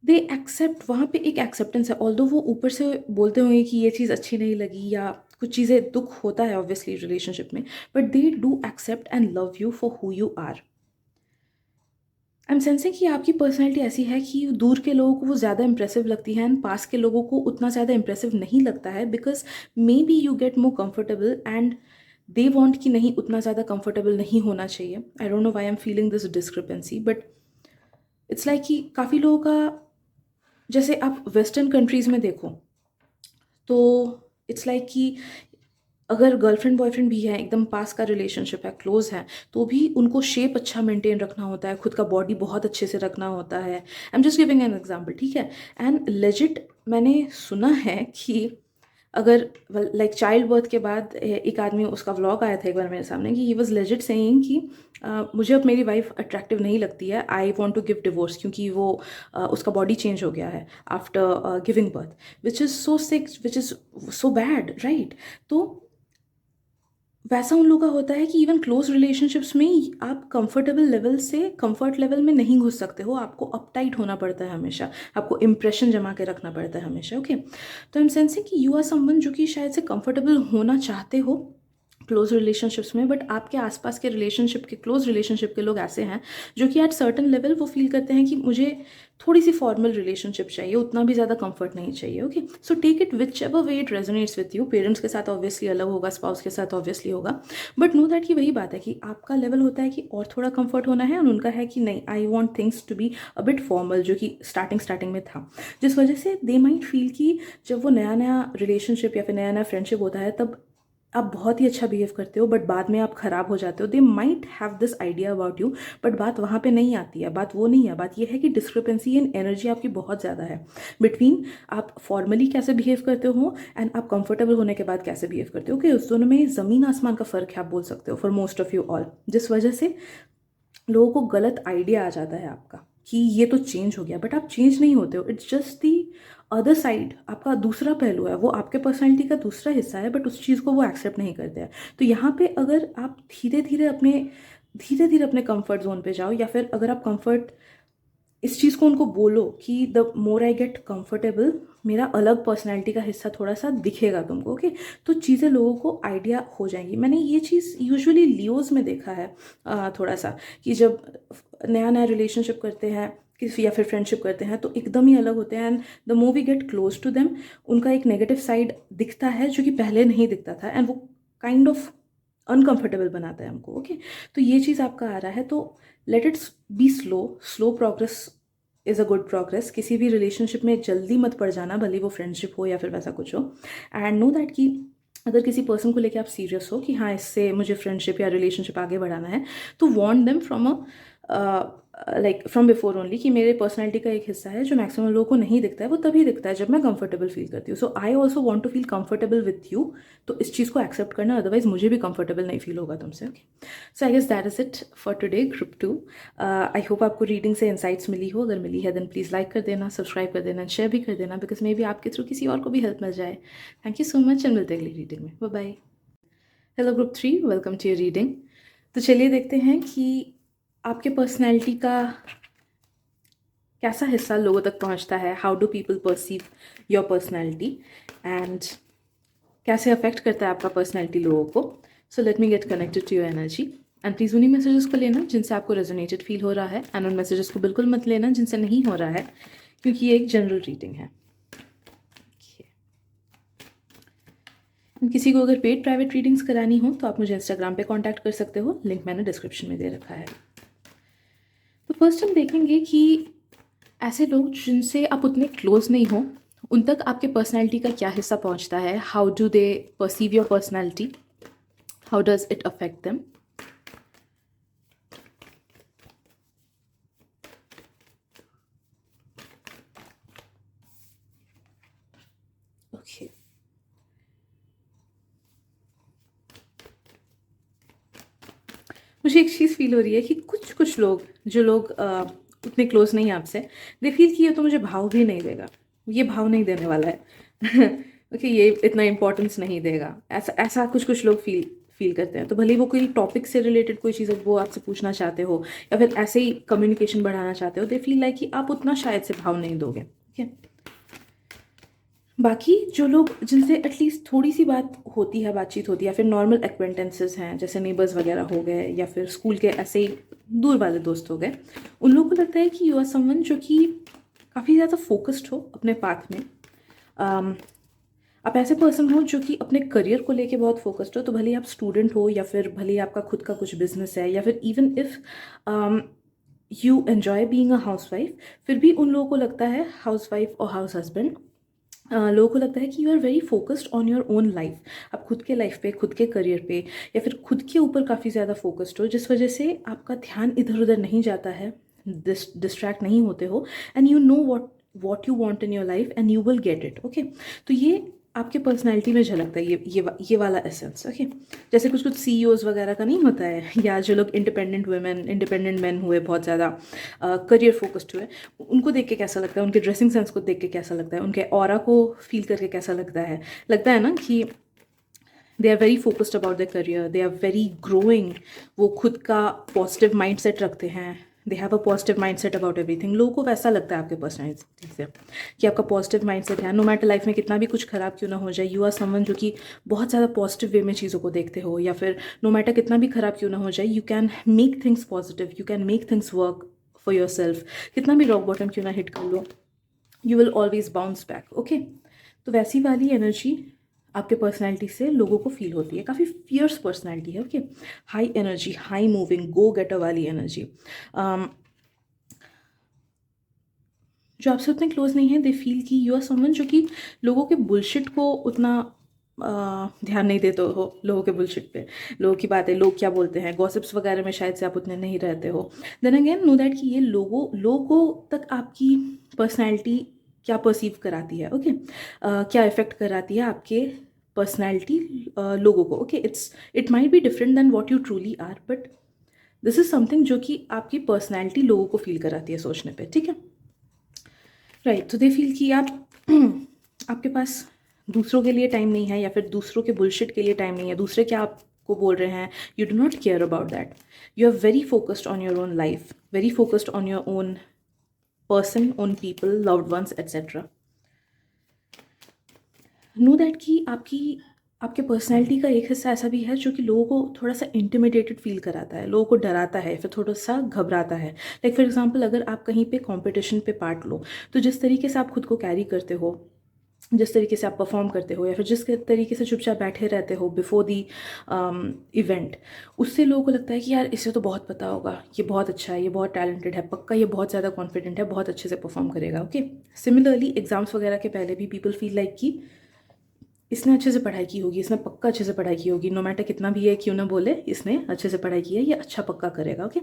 दे एक्सेप्ट। वहाँ पे एक एक्सेप्टेंस है, ऑल्दो वो ऊपर से बोलते होंगे कि ये चीज़ अच्छी नहीं लगी, या कुछ चीज़ें दुख होता है ऑब्वियसली रिलेशनशिप में, but they do accept and love you for who you are. I am sensing कि आपकी पर्सनैलिटी ऐसी है कि दूर के लोगों को वो ज़्यादा इंप्रेसिव लगती है, एंड पास के लोगों को उतना ज़्यादा इंप्रेसिव नहीं लगता है, because maybe you get more comfortable, and they want कि नहीं, उतना ज़्यादा कंफर्टेबल नहीं होना चाहिए। I don't know why I am feeling this discrepancy, but it's like कि काफ़ी लोगों का, जैसे आप वेस्टर्न कंट्रीज़ में देखो, तो इट्स लाइक कि अगर गर्लफ्रेंड बॉयफ्रेंड भी है, एकदम पास का रिलेशनशिप है, क्लोज है, तो भी उनको शेप अच्छा मेंटेन रखना होता है, खुद का बॉडी बहुत अच्छे से रखना होता है। I am just giving an example, ठीक है। एंड लेजिट मैंने सुना है कि अगर लाइक चाइल्ड बर्थ के बाद एक आदमी, उसका व्लॉग आया था एक बार मेरे सामने, कि ही वॉज लेजिट सेइंग कि मुझे अब मेरी वाइफ अट्रैक्टिव नहीं लगती है, I want to give divorce, क्योंकि वो उसका बॉडी चेंज हो गया है after giving birth, which is so sick, which is so bad, right. तो वैसा उन लोगों का होता है कि इवन क्लोज रिलेशनशिप्स में आप कंफर्टेबल लेवल से कंफर्ट लेवल में नहीं घुस सकते हो, आपको अपटाइट होना पड़ता है हमेशा, आपको इंप्रेशन जमा के रखना पड़ता है हमेशा। ओके, तो आई एम सेंसिंग कि यू आर समवन जो कि शायद से कंफर्टेबल होना चाहते हो क्लोज रिलेशनशिप्स में, बट आपके आसपास के रिलेशनशिप के क्लोज रिलेशनशिप के लोग ऐसे हैं जो कि एट सर्टन लेवल वो फील करते हैं कि मुझे थोड़ी सी फॉर्मल रिलेशनशिप चाहिए, उतना भी ज़्यादा कंफर्ट नहीं चाहिए। Okay, so take it whichever way it resonates with you. Parents के साथ ऑब्वियसली अलग होगा, स्पाउस के साथ ऑब्वियसली होगा, बट नो दैट कि वही बात है कि आपका लेवल होता है कि और थोड़ा कंफर्ट होना है, और उनका है कि नहीं, I want things to be a bit formal, जो कि स्टार्टिंग में था, जिस वजह से दे माइट फील कि जब वो नया नया रिलेशनशिप या फिर नया नया फ्रेंडशिप होता है तब आप बहुत ही अच्छा बिहेव करते हो, बट बाद में आप ख़राब हो जाते हो। They might have this idea about you, but बात वहाँ पे नहीं आती है। बात वो नहीं है, बात ये है कि डिस्क्रिपेंसी इन एनर्जी आपकी बहुत ज़्यादा है बिटवीन आप फॉर्मली कैसे बिहेव करते हो एंड आप कंफर्टेबल होने के बाद कैसे बिहेव करते हो। ओके, उस दोनों में ज़मीन आसमान का फ़र्क है, आप बोल सकते हो, for most of you all, जिस वजह से लोगों को गलत आइडिया आ जाता है आपका कि ये तो चेंज हो गया, बट आप चेंज नहीं होते हो। It's just the other side, आपका दूसरा पहलू है, वो आपके पर्सनैलिटी का दूसरा हिस्सा है, बट उस चीज़ को वो एक्सेप्ट नहीं करते हैं। तो यहाँ पे अगर आप धीरे धीरे अपने कंफर्ट जोन पे जाओ, या फिर अगर आप कंफर्ट इस चीज़ को उनको बोलो कि the more I get comfortable, मेरा अलग पर्सनैलिटी का हिस्सा थोड़ा सा दिखेगा तुमको। ओके, तो चीज़ें लोगों को आइडिया हो जाएंगी। मैंने ये चीज़ यूजुअली लियोज में देखा है थोड़ा सा, कि जब नया नया रिलेशनशिप करते हैं किसी या फिर फ्रेंडशिप करते हैं तो एकदम ही अलग होते हैं, and the more we get close to them उनका एक नेगेटिव साइड दिखता है जो कि पहले नहीं दिखता था, एंड वो काइंड ऑफ अनकंफर्टेबल बनाता है हमको। ओके, तो ये चीज़ आपका आ रहा है, तो let its be slow. Slow progress is a good progress. किसी भी रिलेशनशिप में जल्दी मत पड़ जाना, भले वो फ्रेंडशिप हो या फिर वैसा कुछ हो, एंड नो दैट कि अगर किसी पर्सन को लेके आप सीरियस हो कि हाँ इससे मुझे फ्रेंडशिप या रिलेशनशिप आगे बढ़ाना है, तो want them from like from before only, कि मेरे पर्सनैलिटी का एक हिस्सा है जो मैक्सिमम लोगों को नहीं दिखता है, वो तभी दिखता है जब मैं कंफर्टेबल फील करती हूँ। So I also want to feel comfortable with you, तो इस चीज़ को एक्सेप्ट करना, अदरवाइज मुझे भी कंफर्टेबल नहीं फील होगा तुमसे। Okay, so I guess that is it for today group 2। I hope आपको रीडिंग से इंसाइट्स मिली हो। अगर मिली है देन प्लीज़ लाइक कर देना, सब्सक्राइब कर देना, शेयर भी कर देना, बिकॉज मे बी आपके थ्रू किसी और को भी हेल्प मिल जाए। Thank you so much, and मिलते हैं अगली रीडिंग में। Bye bye. Hello group 3, welcome to your reading. तो चलिए देखते हैं कि आपके पर्सनैलिटी का कैसा हिस्सा लोगों तक पहुंचता है, how do people perceive your personality, and कैसे अफेक्ट करता है आपका पर्सनैलिटी लोगों को। So let me get connected to your energy, and please उन्हीं मैसेजेस को लेना जिनसे आपको रेजोनेटेड फील हो रहा है, एंड उन मैसेजेस को बिल्कुल मत लेना जिनसे नहीं हो रहा है, क्योंकि ये एक जनरल रीडिंग है। किसी को अगर पेड प्राइवेट रीडिंग्स करानी हो तो आप मुझे इंस्टाग्राम पे कांटेक्ट कर सकते हो, लिंक मैंने डिस्क्रिप्शन में दे रखा है। तो फर्स्ट हम देखेंगे कि ऐसे लोग जिनसे आप उतने क्लोज नहीं हो, उन तक आपके पर्सनैलिटी का क्या हिस्सा पहुंचता है, how do they perceive your personality, how does it affect them. Okay, मुझे एक चीज़ फील हो रही है कि कुछ लोग, जो लोग उतने क्लोज नहीं हैं आपसे, दे फील कि ये तो मुझे भाव भी नहीं देगा, ये भाव नहीं देने वाला है ओके, ये इतना इम्पोर्टेंस नहीं देगा, ऐसा ऐसा कुछ लोग फील करते हैं। तो भले ही वो कोई टॉपिक से रिलेटेड कोई चीज़ वो आपसे पूछना चाहते हो, या फिर ऐसे ही कम्युनिकेशन बढ़ाना चाहते हो, दे फील लाइक कि आप उतना शायद से भाव नहीं दोगे। ठीक है, बाकी जो लोग जिनसे एटलीस्ट थोड़ी सी बात होती है, बातचीत होती है, या फिर नॉर्मल एक्वेंटेंसेस हैं जैसे नेबर्स वगैरह हो गए, या फिर स्कूल के ऐसे ही दूर वाले दोस्त हो गए, उन लोगों को लगता है कि यू आर समवन जो कि काफ़ी ज़्यादा फोकस्ड हो अपने पाथ में। आप ऐसे पर्सन हो जो कि अपने करियर को लेके बहुत फोकस्ड हो, तो भले ही आप स्टूडेंट हो, या फिर भले ही आपका खुद का कुछ बिजनेस है, या फिर even if you enjoy being a housewife, फिर भी उन लोगों को लगता है, हाउसवाइफ और हाउस हस्बैंड, लोगों को लगता है कि you are very focused on your own life. आप खुद के लाइफ पे, खुद के करियर पे, या फिर खुद के ऊपर काफ़ी ज़्यादा फोकस्ड हो, जिस वजह से आपका ध्यान इधर उधर नहीं जाता है, डिस्ट्रैक्ट नहीं होते हो, and you know what you want in your life, and you will get it. Okay, तो ये आपके पर्सनैलिटी में झलकता है, ये वाला एसेंस। ओके, जैसे कुछ CEOs वगैरह का नहीं होता है, या जो लोग इंडिपेंडेंट वुमेन, इंडिपेंडेंट मैन हुए, बहुत ज़्यादा करियर फोकस्ड हुए, उनको देख के कैसा लगता है, उनके ड्रेसिंग सेंस को देख के कैसा लगता है, उनके ऑरा को फील करके कैसा लगता है ना, कि they are very focused about their career, they are very growing, वो खुद का पॉजिटिव माइंड सेट रखते हैं, they have a positive mindset about everything. लोगों को वैसा लगता है आपके पर्सनैलिटी से कि आपका पॉजिटिव माइंडसेट है, नो मैटर लाइफ में कितना भी कुछ खराब क्यों ना हो जाए, यू आर समवन जो कि बहुत ज़्यादा पॉजिटिव वे में चीज़ों को देखते हो, या फिर नो मैटर कितना भी खराब क्यों ना हो जाए, you can make things positive, you can make things work for yourself. कितना भी रॉक बॉटम क्यों ना हिट कर लो, you will always bounce back. Okay, तो वैसी वाली एनर्जी आपके पर्सनैलिटी से लोगों को फील होती है। काफ़ी फियर्स पर्सनैलिटी है। Okay, high energy, high moving, go getter वाली एनर्जी। जो आपसे उतने क्लोज नहीं है, दे फील कि यू आर समवन जो कि लोगों के बुलशिट को उतना ध्यान नहीं देते हो, लोगों के बुलशिट पे, लोगों की बातें, लोग क्या बोलते हैं, गॉसिप्स वगैरह में शायद से आप उतने नहीं रहते हो। देन अगेन नो दैट कि ये लोगों तक आपकी पर्सनैलिटी क्या परसीव कराती है। ओके, क्या इफेक्ट कराती है आपके पर्सनैलिटी लोगों को। Okay, it might be different than what you truly are, but this is something जो कि आपकी पर्सनैलिटी लोगों को फील कराती है सोचने पे। ठीक है, राइट। तो दे फील कि आप आपके पास दूसरों के लिए टाइम नहीं है, या फिर दूसरों के बुलशिट के लिए टाइम नहीं है, दूसरे क्या आपको बोल रहे हैं, you do not care about that. You are very focused on your own life, very focused on your own person, own people, loved ones etcetera. Know that कि आपके पर्सनैलिटी का एक हिस्सा ऐसा भी है जो कि लोगों को थोड़ा सा इंटिमिडेटेड फील कराता है, लोगों को डराता है, फिर थोड़ा सा घबराता है। लाइक फॉर एग्जांपल, अगर आप कहीं पे कंपटीशन पे पार्ट लो, तो जिस तरीके से आप खुद को कैरी करते हो, जिस तरीके से आप परफॉर्म करते हो, या फिर जिस तरीके से चुपचाप बैठे रहते हो बिफोर दी इवेंट, उससे लोगों को लगता है कि यार इसे तो बहुत पता होगा, ये बहुत अच्छा है, ये बहुत टैलेंटेड है, पक्का ये बहुत ज़्यादा कॉन्फिडेंट है, बहुत अच्छे से परफॉर्म करेगा। ओके, सिमिलरली एग्जाम्स वगैरह के पहले भी पीपल फील लाइक कि इसने अच्छे से पढ़ाई की होगी, इसने पक्का अच्छे से पढ़ाई की होगी, नो मैटर कितना भी है क्यों ना बोले, इसने अच्छे से पढ़ाई की है, ये अच्छा पक्का करेगा। Okay,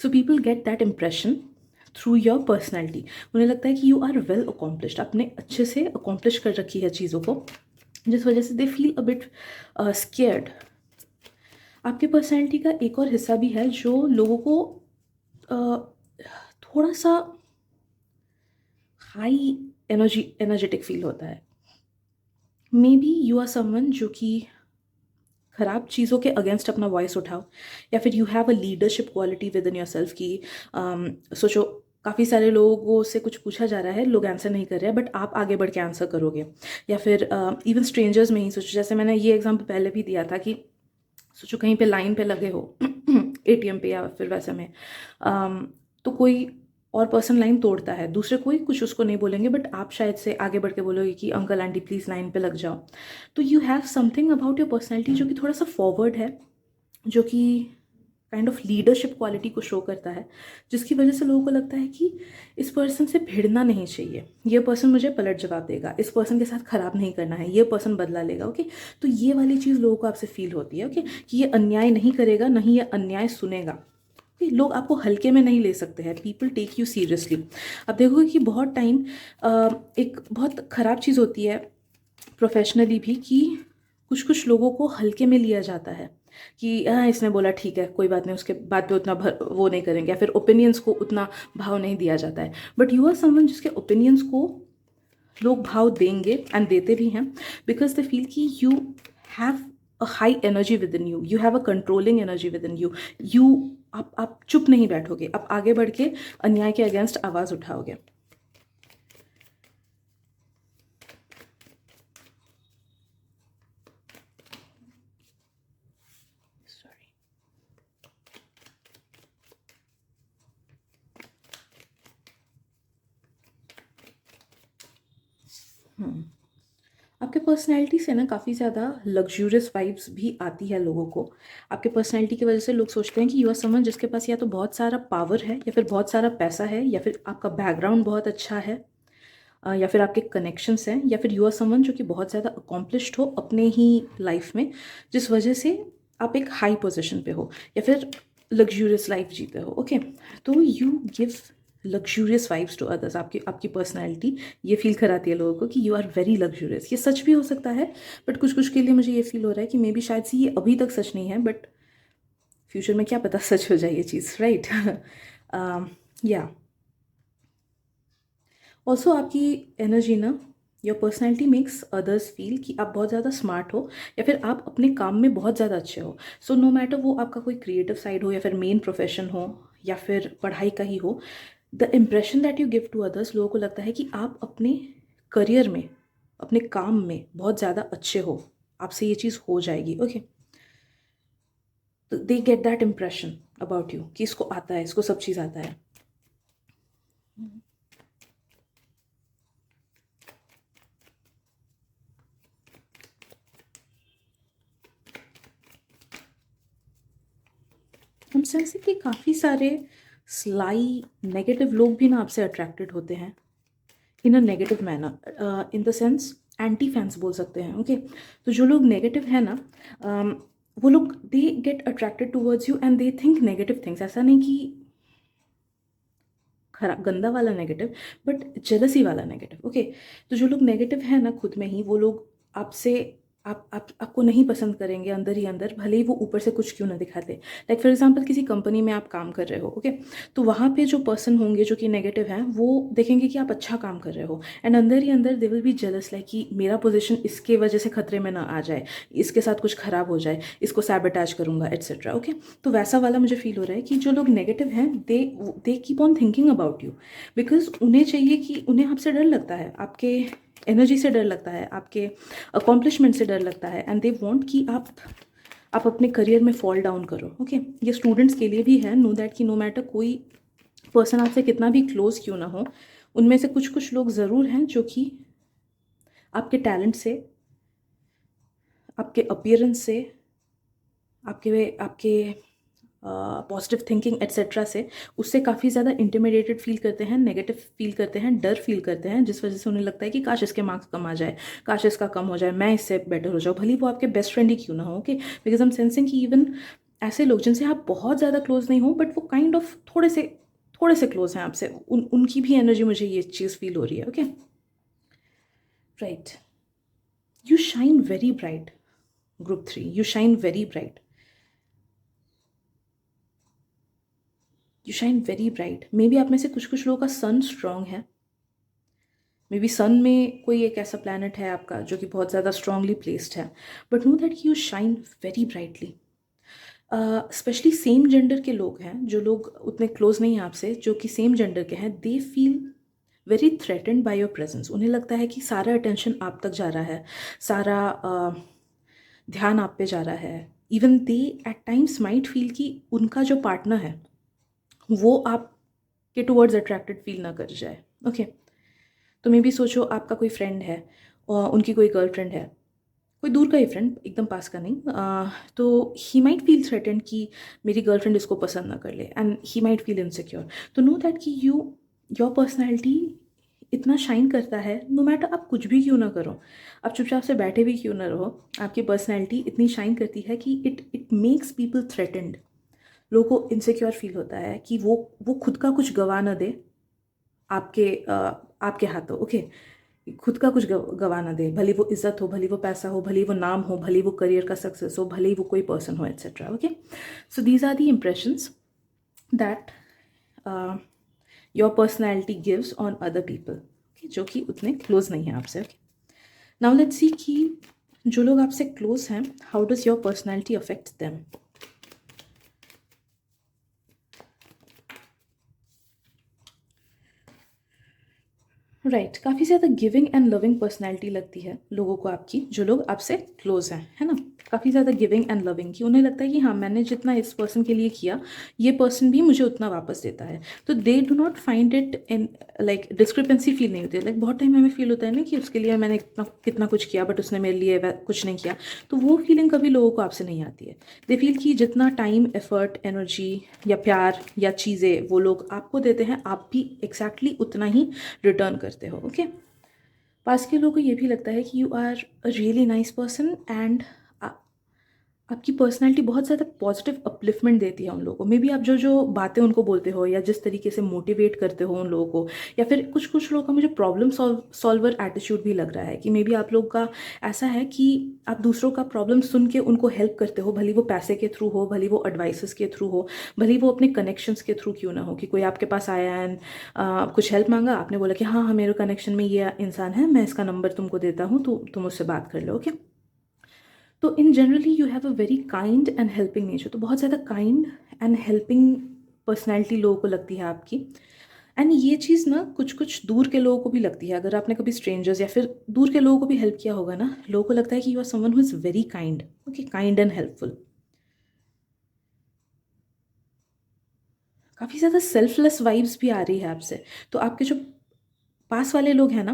so people get that impression through your personality. उन्हें लगता है कि यू आर वेल अकॉम्प्लिश्ड, आपने अच्छे से अकॉम्प्लिश कर रखी है चीज़ों को, जिस वजह से they feel a bit scared. आपके पर्सनैलिटी का एक और हिस्सा भी है जो लोगों को थोड़ा सा हाई एनर्जेटिक फील होता है। Maybe you are someone जो कि खराब चीज़ों के अगेंस्ट अपना वॉइस उठाओ, या फिर you have a leadership quality with in your self की सोचो काफ़ी सारे लोगों से कुछ पूछा जा रहा है, लोग आंसर नहीं कर रहे हैं, बट आप आगे बढ़ के आंसर करोगे। या फिर इवन स्ट्रेंजर्स में ही सोचो, जैसे मैंने ये एग्जाम्पल पहले भी दिया था कि सोचो कहीं पे लाइन पे लगे हो एटीएम पे या फिर वैसे में, तो कोई और पर्सन लाइन तोड़ता है, दूसरे कोई कुछ उसको नहीं बोलेंगे, बट आप शायद से आगे बढ़ के बोलोगे कि अंकल आंटी प्लीज़ लाइन पे लग जाओ। तो you have something about your personality जो कि थोड़ा सा फॉरवर्ड है, जो कि काइंड ऑफ लीडरशिप क्वालिटी को शो करता है, जिसकी वजह से लोगों को लगता है कि इस पर्सन से भिड़ना नहीं चाहिए, ये पर्सन मुझे पलट जवाब देगा, इस पर्सन के साथ ख़राब नहीं करना है, ये पर्सन बदला लेगा। ओके, तो ये वाली चीज़ लोगों को आपसे फील होती है। ओके, कि ये अन्याय नहीं करेगा, नहीं ये अन्याय सुनेगा। लोग आपको हल्के में नहीं ले सकते हैं, पीपल टेक यू सीरियसली। अब देखोगे कि बहुत टाइम एक बहुत ख़राब चीज़ होती है प्रोफेशनली भी, कि कुछ कुछ लोगों को हल्के में लिया जाता है कि हाँ इसने बोला ठीक है कोई बात नहीं, उसके बाद पे उतना वो नहीं करेंगे, या फिर ओपिनियंस को उतना भाव नहीं दिया जाता है। बट यू आर समवन जिसके ओपिनियंस को लोग भाव देंगे, एंड देते भी हैं, बिकॉज दे फील कि you have a high energy with in you, you have a controlling energy with in you. आप चुप नहीं बैठोगे, आप आगे बढ़ के अन्याय के अगेंस्ट आवाज़ उठाओगे। सॉरी, आपके पर्सनैलिटी से ना काफ़ी ज़्यादा लग्जूरियस वाइब्स भी आती है लोगों को। आपके पर्सनैलिटी की वजह से लोग सोचते हैं कि यू आर समवन जिसके पास या तो बहुत सारा पावर है, या फिर बहुत सारा पैसा है, या फिर आपका बैकग्राउंड बहुत अच्छा है, या फिर आपके कनेक्शंस हैं, या फिर यू आर समवन जो कि बहुत ज़्यादा अकॉम्प्लिश्ड हो अपने ही लाइफ में, जिस वजह से आप एक हाई पोजीशन पे हो, या फिर लग्जूरियस लाइफ जीते हो। ओके, तो you give luxurious vibes to others. आपकी आपकी पर्सनैलिटी ये फील कराती है लोगों को कि यू आर वेरी लग्जूरियस। ये सच भी हो सकता है, बट कुछ कुछ के लिए मुझे ये फील हो रहा है कि मे बी शायद से ये अभी तक सच नहीं है, बट फ्यूचर में क्या पता सच हो जाए ये चीज़, राइट। या ऑल्सो आपकी एनर्जी ना, your personality makes others feel कि आप बहुत ज़्यादा स्मार्ट हो, या फिर आप अपने काम में बहुत ज़्यादा अच्छे हो। सो नो मैटर वो आपका कोई क्रिएटिव साइड हो, या फिर मेन प्रोफेशन हो, या फिर पढ़ाई का ही हो, the impression that you give to others, लोगों को लगता है कि आप अपने करियर में, अपने काम में बहुत ज़्यादा अच्छे हो, आपसे ये चीज़ हो जाएगी। ओके, तो they get that impression about you कि इसको आता है, इसको सब चीज़ आता है। हम सेंस कि काफ़ी सारे स्लाई नेगेटिव लोग भी ना आपसे अट्रैक्टेड होते हैं in a negative manner, in the sense anti fans बोल सकते हैं। ओके, तो जो लोग नेगेटिव है ना, वो लोग they get attracted towards you and they think negative things. ऐसा नहीं कि खराब गंदा वाला नेगेटिव, बट जेलसी वाला नेगेटिव। ओके, तो जो लोग नेगेटिव है ना खुद में ही, वो लोग आपसे आपको नहीं पसंद करेंगे अंदर ही अंदर, भले ही वो ऊपर से कुछ क्यों ना दिखाते। लाइक फॉर एग्जांपल किसी कंपनी में आप काम कर रहे हो, ओके, तो वहाँ पे जो पर्सन होंगे जो कि नेगेटिव हैं, वो देखेंगे कि आप अच्छा काम कर रहे हो एंड अंदर ही अंदर they will be jealous, like कि मेरा पोजीशन इसके वजह से खतरे में ना आ जाए, इसके साथ कुछ खराब हो जाए, इसको सैबोटेज करूंगा एट्सेट्रा। ओके, तो वैसा वाला मुझे फील हो रहा है कि जो लोग नेगेटिव हैं, they keep on thinking about you, because उन्हें चाहिए कि उन्हें आपसे डर लगता है, आपके एनर्जी से डर लगता है, आपके अकॉम्प्लिशमेंट से डर लगता है, एंड दे वांट कि आप अपने करियर में फॉल डाउन करो। ओके, ये स्टूडेंट्स के लिए भी है, नो दैट कि नो मैटर कोई पर्सन आपसे कितना भी क्लोज क्यों ना हो, उनमें से कुछ कुछ लोग ज़रूर हैं जो कि आपके टैलेंट से, आपके अपीयरेंस से, आपके आपके पॉजिटिव थिंकिंग एट्सेट्रा से, उससे काफ़ी ज़्यादा इंटिमिडेटेड फील करते हैं, नेगेटिव फील करते हैं, डर फील करते हैं, जिस वजह से उन्हें लगता है कि काश इसके मार्क्स कम आ जाए, काश इसका कम हो जाए, मैं इससे बेटर हो जाऊँ, भले वो आपके बेस्ट फ्रेंड ही क्यों ना हो। ओके, बिकॉज हम सेंसिंग कि इवन ऐसे लोग जिनसे आप बहुत ज़्यादा क्लोज नहीं हो, बट वो काइंड ऑफ थोड़े से क्लोज हैं आपसे, उनकी भी एनर्जी मुझे ये चीज़ फील हो रही है। Okay, right, you shine very bright, group 3, you shine very bright, you shine very bright. May be आप में से कुछ कुछ लोगों का सन स्ट्रांग है, मे बी सन में कोई एक ऐसा प्लैनेट है आपका जो कि बहुत ज़्यादा स्ट्रांगली प्लेस्ड है, but know that you shine very brightly. Specially same gender के लोग हैं, जो लोग उतने क्लोज नहीं हैं आपसे, जो कि सेम जेंडर के हैं, they feel very threatened by your presence. उन्हें लगता है कि सारा अटेंशन आप तक जा रहा है, सारा ध्यान आप पे जा रहा है। Even they at times might feel कि उनका जो पार्टनर है वो आपके टुवर्ड्स अट्रैक्टेड फील ना कर जाए। ओके, तो मे बी सोचो आपका कोई फ्रेंड है और उनकी कोई गर्लफ्रेंड है, कोई दूर का ही फ्रेंड, एकदम पास का नहीं, तो ही माइट फील थ्रेटेंड कि मेरी गर्लफ्रेंड इसको पसंद ना कर ले, and he might feel insecure. तो नो दैट कि योर पर्सनैलिटी इतना शाइन करता है, नो मैटर आप कुछ भी क्यों ना करो, आप चुपचाप से बैठे भी क्यों ना रहो, आपकी पर्सनैलिटी इतनी शाइन करती है कि इट मेक्स पीपल थ्रेटेंड। लोगों को इनसिक्योर फील होता है कि वो खुद का कुछ गवा ना दे आपके हाथों। ओके, खुद का कुछ गवा ना दे, भले वो इज्जत हो, भले वो पैसा हो, भले वो नाम हो, भले वो करियर का सक्सेस हो, भले वो कोई पर्सन हो etcetera. Okay, so these are the impressions that your personality gives on other people, जो कि उतने क्लोज नहीं हैं आपसे। ओके, नाउ लेट्स सी कि जो लोग आपसे क्लोज हैं, how does your personality affect them. Right, काफ़ी ज़्यादा गिविंग एंड लविंग पर्सनैलिटी लगती है लोगों को आपकी, जो लोग आपसे क्लोज हैं, है ना, काफ़ी ज़्यादा गिविंग एंड लविंग की। उन्हें लगता है कि हाँ, मैंने जितना इस पर्सन के लिए किया, ये पर्सन भी मुझे उतना वापस देता है। तो they do not find it in like discrepancy feel नहीं होती है। लाइक बहुत टाइम हमें फील होता है ना कि उसके लिए मैंने इतना कितना कुछ किया, बट उसने मेरे लिए कुछ नहीं किया, तो वो फीलिंग कभी लोगों को आपसे नहीं आती है। दे फील कि जितना टाइम, एफर्ट, एनर्जी या प्यार या चीज़ें वो लोग आपको देते हैं, आप भी एग्जैक्टली उतना ही रिटर्न करते हो। ओके, पास के लोगों को ये भी लगता है कि you are a really nice person, and आपकी पर्सनैलिटी बहुत ज़्यादा पॉजिटिव अपलिफ्टमेंट देती है उन लोगों को। मे बी आप जो जो बातें उनको बोलते हो, या जिस तरीके से मोटिवेट करते हो उन लोगों को, या फिर कुछ कुछ लोगों का मुझे प्रॉब्लम सॉल्वर एटीट्यूड भी लग रहा है कि मे बी आप लोग का ऐसा है कि आप दूसरों का प्रॉब्लम सुन के उनको हेल्प करते हो, भले वो पैसे के थ्रू हो, भले वो एडवाइसेस के थ्रू हो, भले वो अपने कनेक्शंस के थ्रू क्यों ना हो, कि कोई आपके पास आया एंड कुछ हेल्प मांगा, आपने बोला कि हाँ हाँ मेरे कनेक्शन में ये इंसान है, मैं इसका नंबर तुमको देता हूँ, तो तुम उससे बात कर लो। ओके, तो इन generally you have a very kind and helping nature. तो बहुत ज़्यादा काइंड एंड हेल्पिंग पर्सनैलिटी लोगों को लगती है आपकी। एंड ये चीज़ ना कुछ कुछ दूर के लोगों को भी लगती है। अगर आपने कभी स्ट्रेंजर्स या फिर दूर के लोगों को भी हेल्प किया होगा ना, लोगों को लगता है कि you are someone who is very kind, okay, kind and helpful. काफ़ी ज़्यादा सेल्फलेस वाइब्स भी आ रही है आपसे। तो आपके जो पास वाले लोग हैं ना,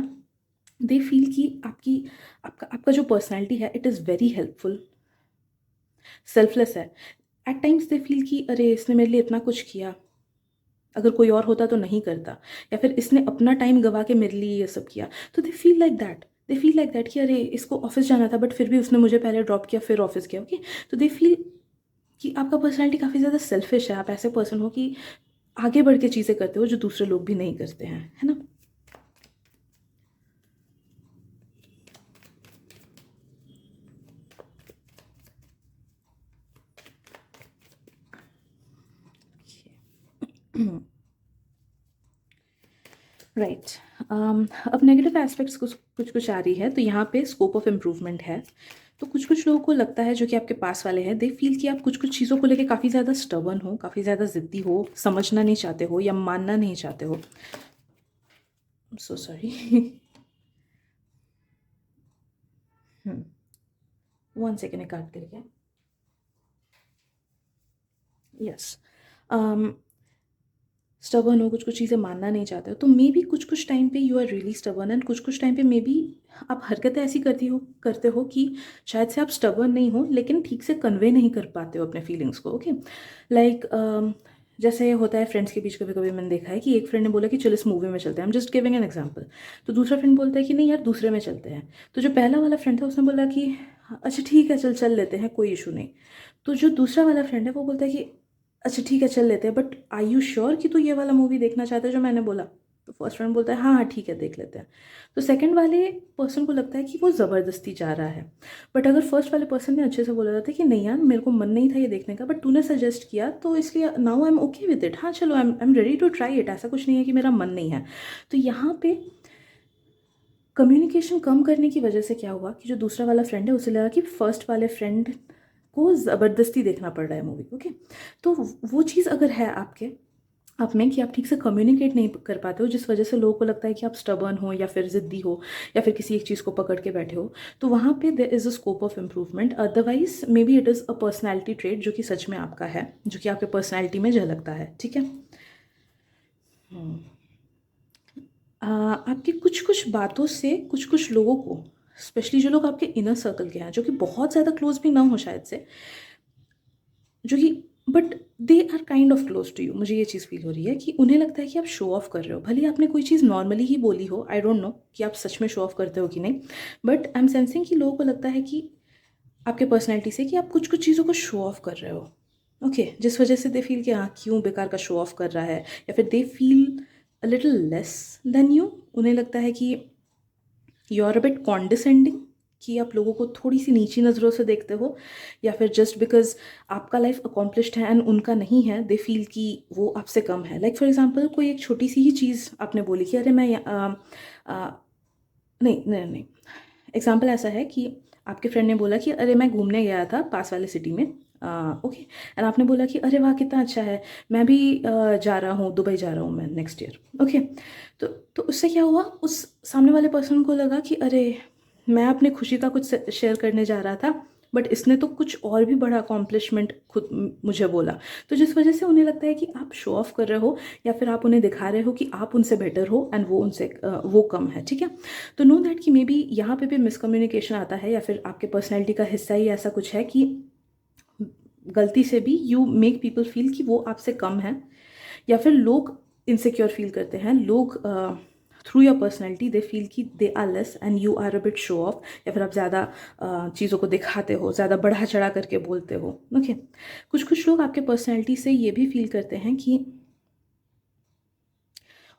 दे फील कि आपका आपका जो पर्सनैलिटी है it is very helpful, selfless है। एट टाइम्स दे फील कि अरे इसने मेरे लिए इतना कुछ किया, अगर कोई और होता तो नहीं करता, या फिर इसने अपना टाइम गवा के मेरे लिए ये सब किया। तो they feel like that, they feel like that कि अरे इसको ऑफिस जाना था बट फिर भी उसने मुझे पहले ड्रॉप किया फिर ऑफिस गया, ओके। तो दे फील कि आपका पर्सनैलिटी काफ़ी ज़्यादा सेल्फिश है। आप ऐसे पर्सन हो कि आगे बढ़ के चीज़ें करते हो जो दूसरे लोग भी नहीं करते हैं, है ना। राइट। अब नेगेटिव एस्पेक्ट्स कुछ कुछ कुछ आ रही है, तो यहाँ पे स्कोप ऑफ इम्प्रूवमेंट है। तो कुछ कुछ लोगों को लगता है, जो कि आपके पास वाले हैं, दे फील कि आप कुछ कुछ चीज़ों को लेके काफ़ी ज़्यादा स्टबर्न हो, काफ़ी ज़्यादा ज़िद्दी हो, समझना नहीं चाहते हो या मानना नहीं चाहते हो। So sorry. 1 सेकेंड काट करके। यस। स्टबर्न हो, कुछ कुछ चीज़ें मानना नहीं चाहते हो, तो मे बी कुछ कुछ टाइम पे you are really stubborn, and कुछ कुछ टाइम पे मे बी आप हरकतें ऐसी करते हो कि शायद से आप स्टबर्न नहीं हो लेकिन ठीक से कन्वे नहीं कर पाते हो अपने फीलिंग्स को, ओके। लाइक जैसे होता है फ्रेंड्स के बीच, कभी कभी मैंने देखा है कि एक फ्रेंड ने बोला कि चल इस मूवी में चलते हैं, I am just giving an example. तो दूसरा फ्रेंड बोलता है कि नहीं यार दूसरे में चलते हैं। तो जो पहला वाला फ्रेंड था उसने बोला कि अच्छा ठीक है चल चल लेते हैं, कोई इशू नहीं। तो जो दूसरा वाला फ्रेंड है वो बोलता है कि अच्छा ठीक है चल लेते हैं, बट आई यू श्योर कि तू ये वाला मूवी देखना चाहता है जो मैंने बोला। तो फर्स्ट फ्रेंड बोलता है हाँ हाँ ठीक है देख लेते हैं। तो सेकंड वाले पर्सन को लगता है कि वो ज़बरदस्ती जा रहा है। बट अगर फर्स्ट वाले पर्सन ने अच्छे से बोला जाता है कि नहीं यार मेरे को मन नहीं था ये देखने का, बट तूने सजेस्ट किया तो इसलिए now I am okay with it, हाँ चलो I am ready to try it, ऐसा कुछ नहीं है कि मेरा मन नहीं है। तो यहाँ पे कम्युनिकेशन कम करने की वजह से क्या हुआ कि जो दूसरा वाला फ्रेंड है उसे लगा कि फर्स्ट वाले फ्रेंड को ज़बरदस्ती देखना पड़ रहा है मूवी, ओके। तो वो चीज़ अगर है आपके आप में कि आप ठीक से कम्युनिकेट नहीं कर पाते हो, जिस वजह से लोगों को लगता है कि आप स्टबर्न हो या फिर ज़िद्दी हो या फिर किसी एक चीज़ को पकड़ के बैठे हो, तो वहाँ पे there is a scope of improvement. Otherwise maybe it is a personality trait जो कि सच में आपका है, जो कि आपके पर्सनैलिटी में झलकता है, ठीक है। आपकी कुछ कुछ बातों से कुछ कुछ लोगों को, स्पेशली जो लोग आपके इनर सर्कल के हैं, जो कि बहुत ज़्यादा क्लोज भी ना हो शायद से, जो कि but they are kind of close to you, मुझे ये चीज़ फील हो रही है कि उन्हें लगता है कि आप शो ऑफ कर रहे हो। भले ही आपने कोई चीज़ नॉर्मली ही बोली हो, आई डोंट नो कि आप सच में शो ऑफ करते हो कि नहीं, बट आई एम सेंसिंग कि लोगों को लगता है कि आपके पर्सनैलिटी से कि आप कुछ कुछ चीज़ों को शो ऑफ कर रहे हो, ओके। जिस वजह से दे फील कि हाँ क्यों बेकार का शो ऑफ कर रहा है, या फिर they feel a little less than you. उन्हें लगता है कि you are a bit condescending, कि आप लोगों को थोड़ी सी नीची नज़रों से देखते हो, या फिर जस्ट बिकॉज आपका लाइफ अकॉम्प्लिश्ड है एंड उनका नहीं है, दे फील कि वो आपसे कम है। लाइक फॉर एग्जांपल कोई एक छोटी सी ही चीज़ आपने बोली कि अरे नहीं नहीं नहीं, एग्जांपल ऐसा है कि आपके फ्रेंड ने बोला कि अरे मैं घूमने गया था पास वाले सिटी में, ओके। एंड आपने बोला कि अरे वाह कितना अच्छा है, मैं भी जा रहा हूँ, दुबई जा रहा हूँ मैं नेक्स्ट ईयर, ओके। तो तो उससे क्या हुआ, उस सामने वाले पर्सन को लगा कि अरे मैं अपनी खुशी का कुछ शेयर करने जा रहा था, बट इसने तो कुछ और भी बड़ा अकॉम्प्लिशमेंट खुद मुझे बोला। तो जिस वजह से उन्हें लगता है कि आप शो ऑफ कर रहे हो, या फिर आप उन्हें दिखा रहे हो कि आप उनसे बेटर हो एंड वो उनसे वो कम है, ठीक है। तो नो दैट कि मे बी यहाँ पे भी मिसकम्युनिकेशन आता है, या फिर आपके पर्सनैलिटी का हिस्सा ही ऐसा कुछ है कि गलती से भी यू मेक पीपल फील कि वो आपसे कम है, या फिर लोग इनसिक्योर फील करते हैं, लोग through your personality they feel कि they are less and you are a bit show off, या फिर आप ज़्यादा चीज़ों को दिखाते हो, ज़्यादा बढ़ा चढ़ा करके बोलते हो, ओके। कुछ कुछ लोग आपके पर्सनैलिटी से ये भी फील करते हैं कि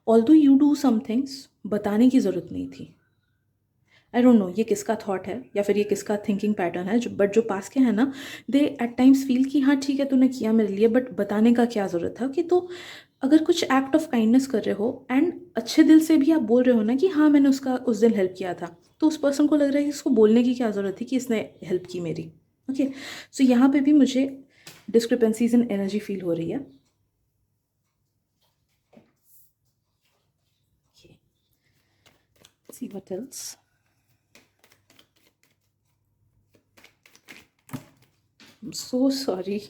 although you do some things, बताने की ज़रूरत नहीं थी। आई डोंट नो ये किसका थॉट है या फिर ये किसका थिंकिंग पैटर्न है, जो बट जो पास के हैं ना, दे एट टाइम्स फील कि हाँ ठीक है तूने किया मेरे लिए, बट बताने का क्या ज़रूरत था। कि तो अगर कुछ एक्ट ऑफ काइंडनेस कर रहे हो एंड अच्छे दिल से भी आप बोल रहे हो ना कि हाँ मैंने उसका उस दिन हेल्प किया था, तो उस पर्सन को लग रहा है कि इसको बोलने की क्या ज़रूरत थी कि इसने हेल्प की मेरी, ओके। सो यहाँ पे भी मुझे डिस्क्रिपेंसीज इन एनर्जी फील हो रही है। see what else. I'm so sorry.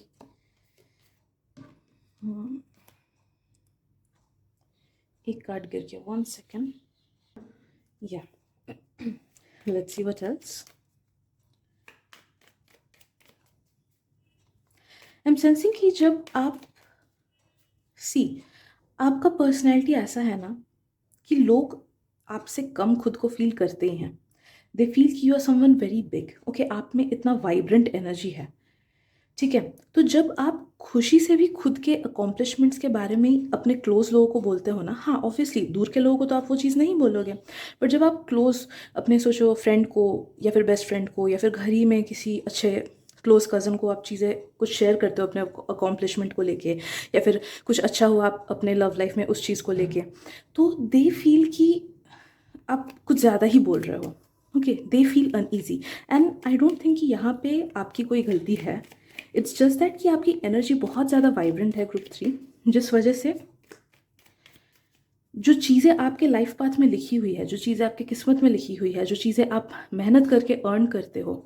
एक कार्ड गिर गया. 1 second. Yeah. Let's see what else. I'm sensing कि जब आप आपका पर्सनैलिटी ऐसा है ना कि लोग आपसे कम खुद को फील करते ही हैं. दे फील कि you are someone very big. Okay, आप में इतना वाइब्रेंट एनर्जी है. ठीक है, तो जब आप खुशी से भी खुद के अकॉम्प्लिशमेंट्स के बारे में अपने क्लोज लोगों को बोलते हो ना, हाँ ऑब्वियसली दूर के लोगों को तो आप वो चीज़ नहीं बोलोगे, बट जब आप क्लोज अपने सोचो फ्रेंड को या फिर बेस्ट फ्रेंड को या फिर घर ही में किसी अच्छे क्लोज कज़न को आप चीज़ें कुछ शेयर करते हो अपने अकॉम्प्लिशमेंट को लेके, या फिर कुछ अच्छा हुआ आप अपने लव लाइफ में उस चीज़ को लेके, तो दे फील कि आप कुछ ज़्यादा ही बोल रहे हो. Okay, they feel uneasy. And I don't think कि यहाँ पे आपकी कोई गलती है. इट्स जस्ट दैट कि आपकी एनर्जी बहुत ज़्यादा वाइब्रेंट है ग्रुप 3, जिस वजह से जो चीज़ें आपके लाइफ पाथ में लिखी हुई है, जो चीज़ें आपकी किस्मत में लिखी हुई है, जो चीज़ें आप मेहनत करके अर्न करते हो,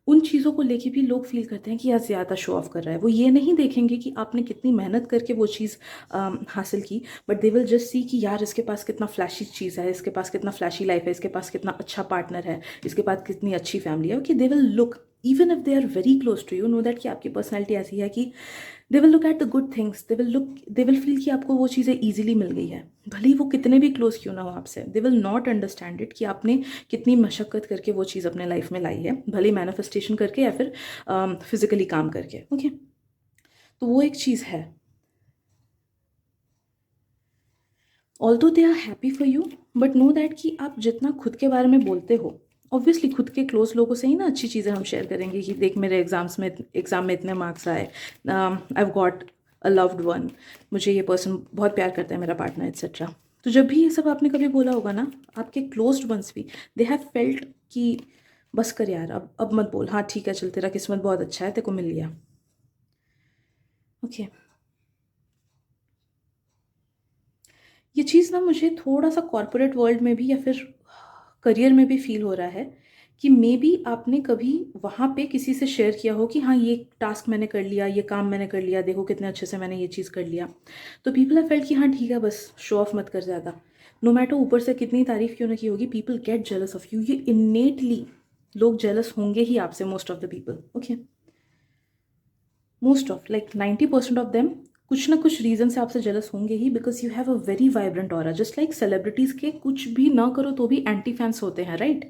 उन चीज़ों को लेके भी लोग फील करते हैं कि यार ज़्यादा शो ऑफ कर रहा है. वो ये नहीं देखेंगे कि आपने कितनी मेहनत करके वो चीज़ हासिल की, but they will just see कि यार इसके पास कितना फ्लैशी चीज़ है, इसके पास कितना फ्लैशी लाइफ है, इसके पास कितना अच्छा पार्टनर है, इसके पास कितनी अच्छी फैमिली है. Okay, they will look, even if they are very close to you, know that कि आपकी पर्सनैलिटी ऐसी है कि they will look at the good things. They will feel कि आपको वो चीज़ें ईजिली मिल गई है, भले ही वो कितने भी क्लोज क्यों ना हो आपसे. They will not understand it कि आपने कितनी मशक्क़त करके वो चीज़ अपने लाइफ में लाई है, भले ही मैनिफेस्टेशन करके या फिर फिजिकली काम करके. ओके, तो वो एक चीज़ है. Although they are happy for you, but know that कि आप जितना खुद के बारे में बोलते हो, ऑब्वियसली खुद के क्लोज लोगों से ही ना अच्छी चीज़ें हम शेयर करेंगे कि देख मेरे एग्ज़ाम में इतने मार्क्स आए, I have got a loved one, मुझे ये पर्सन बहुत प्यार करता है, मेरा पार्टनर, एक्सेट्रा. तो जब भी ये सब आपने कभी बोला होगा ना, आपके क्लोज्ड वंस भी दे हैव फेल्ट कि बस कर यार, अब मत बोल, हाँ ठीक है चल, तेरा किस्मत बहुत अच्छा है, तेरे को मिल गया. ओके, ये चीज़ ना मुझे थोड़ा सा कॉर्पोरेट वर्ल्ड में भी या फिर करियर में भी फील हो रहा है कि मे बी आपने कभी वहाँ पे किसी से शेयर किया हो कि हाँ ये टास्क मैंने कर लिया, ये काम मैंने कर लिया, देखो कितने अच्छे से मैंने ये चीज़ कर लिया. तो पीपल हैव फेल्ट कि हाँ ठीक है, बस शो ऑफ मत कर ज़्यादा. नो मैटर ऊपर से कितनी तारीफ क्यों ना की होगी, people get jealous of you. ये इनेटली लोग जेलस होंगे ही आपसे, most of the people. Okay, most of like 90% of them कुछ ना कुछ रीज़न से आपसे जेलस होंगे ही, because you have a very vibrant aura. Just like celebrities के कुछ भी ना करो तो भी एंटी फैंस होते हैं, राइट?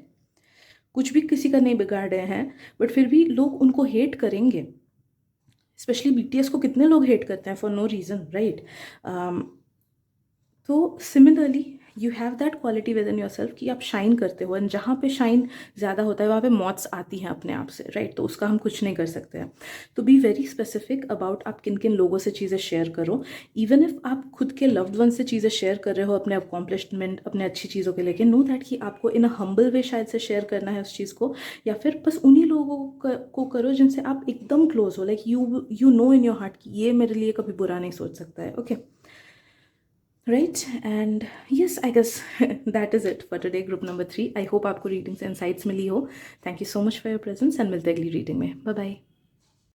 कुछ भी किसी का नहीं बिगाड़ रहे हैं, बट फिर भी लोग उनको हेट करेंगे. स्पेशली बीटीएस को कितने लोग हेट करते हैं फॉर नो रीज़न, राइट? तो similarly you have that quality with in your self कि आप शाइन करते हो, एंड जहाँ पे शाइन ज़्यादा होता है वहाँ पे मॉट्स आती हैं अपने आप से, राइट? तो उसका हम कुछ नहीं कर सकते हैं. तो बी वेरी स्पेसिफिक अबाउट आप किन किन लोगों से चीज़ें शेयर करो. इवन इफ आप खुद के लव्ड वन से चीज़ें शेयर कर रहे हो, अपने अकॉम्प्लिशमेंट, अपने अच्छी चीज़ों के लेके, नो दैट कि आपको इन अ हम्बल वे शायद से शेयर करना है उस चीज़ को, या फिर बस उन्हीं लोगों को करो जिनसे आप एकदम क्लोज हो, like you know in your heart कि ये मेरे लिए कभी बुरा नहीं सोच सकता है. Okay, right, and yes, I guess that is it for today, group number 3. I hope आपको रीडिंग से इंसाइट्स मिली हो. Thank you so much for your presence, and मिलते हैं अगली रीडिंग में. Bye bye.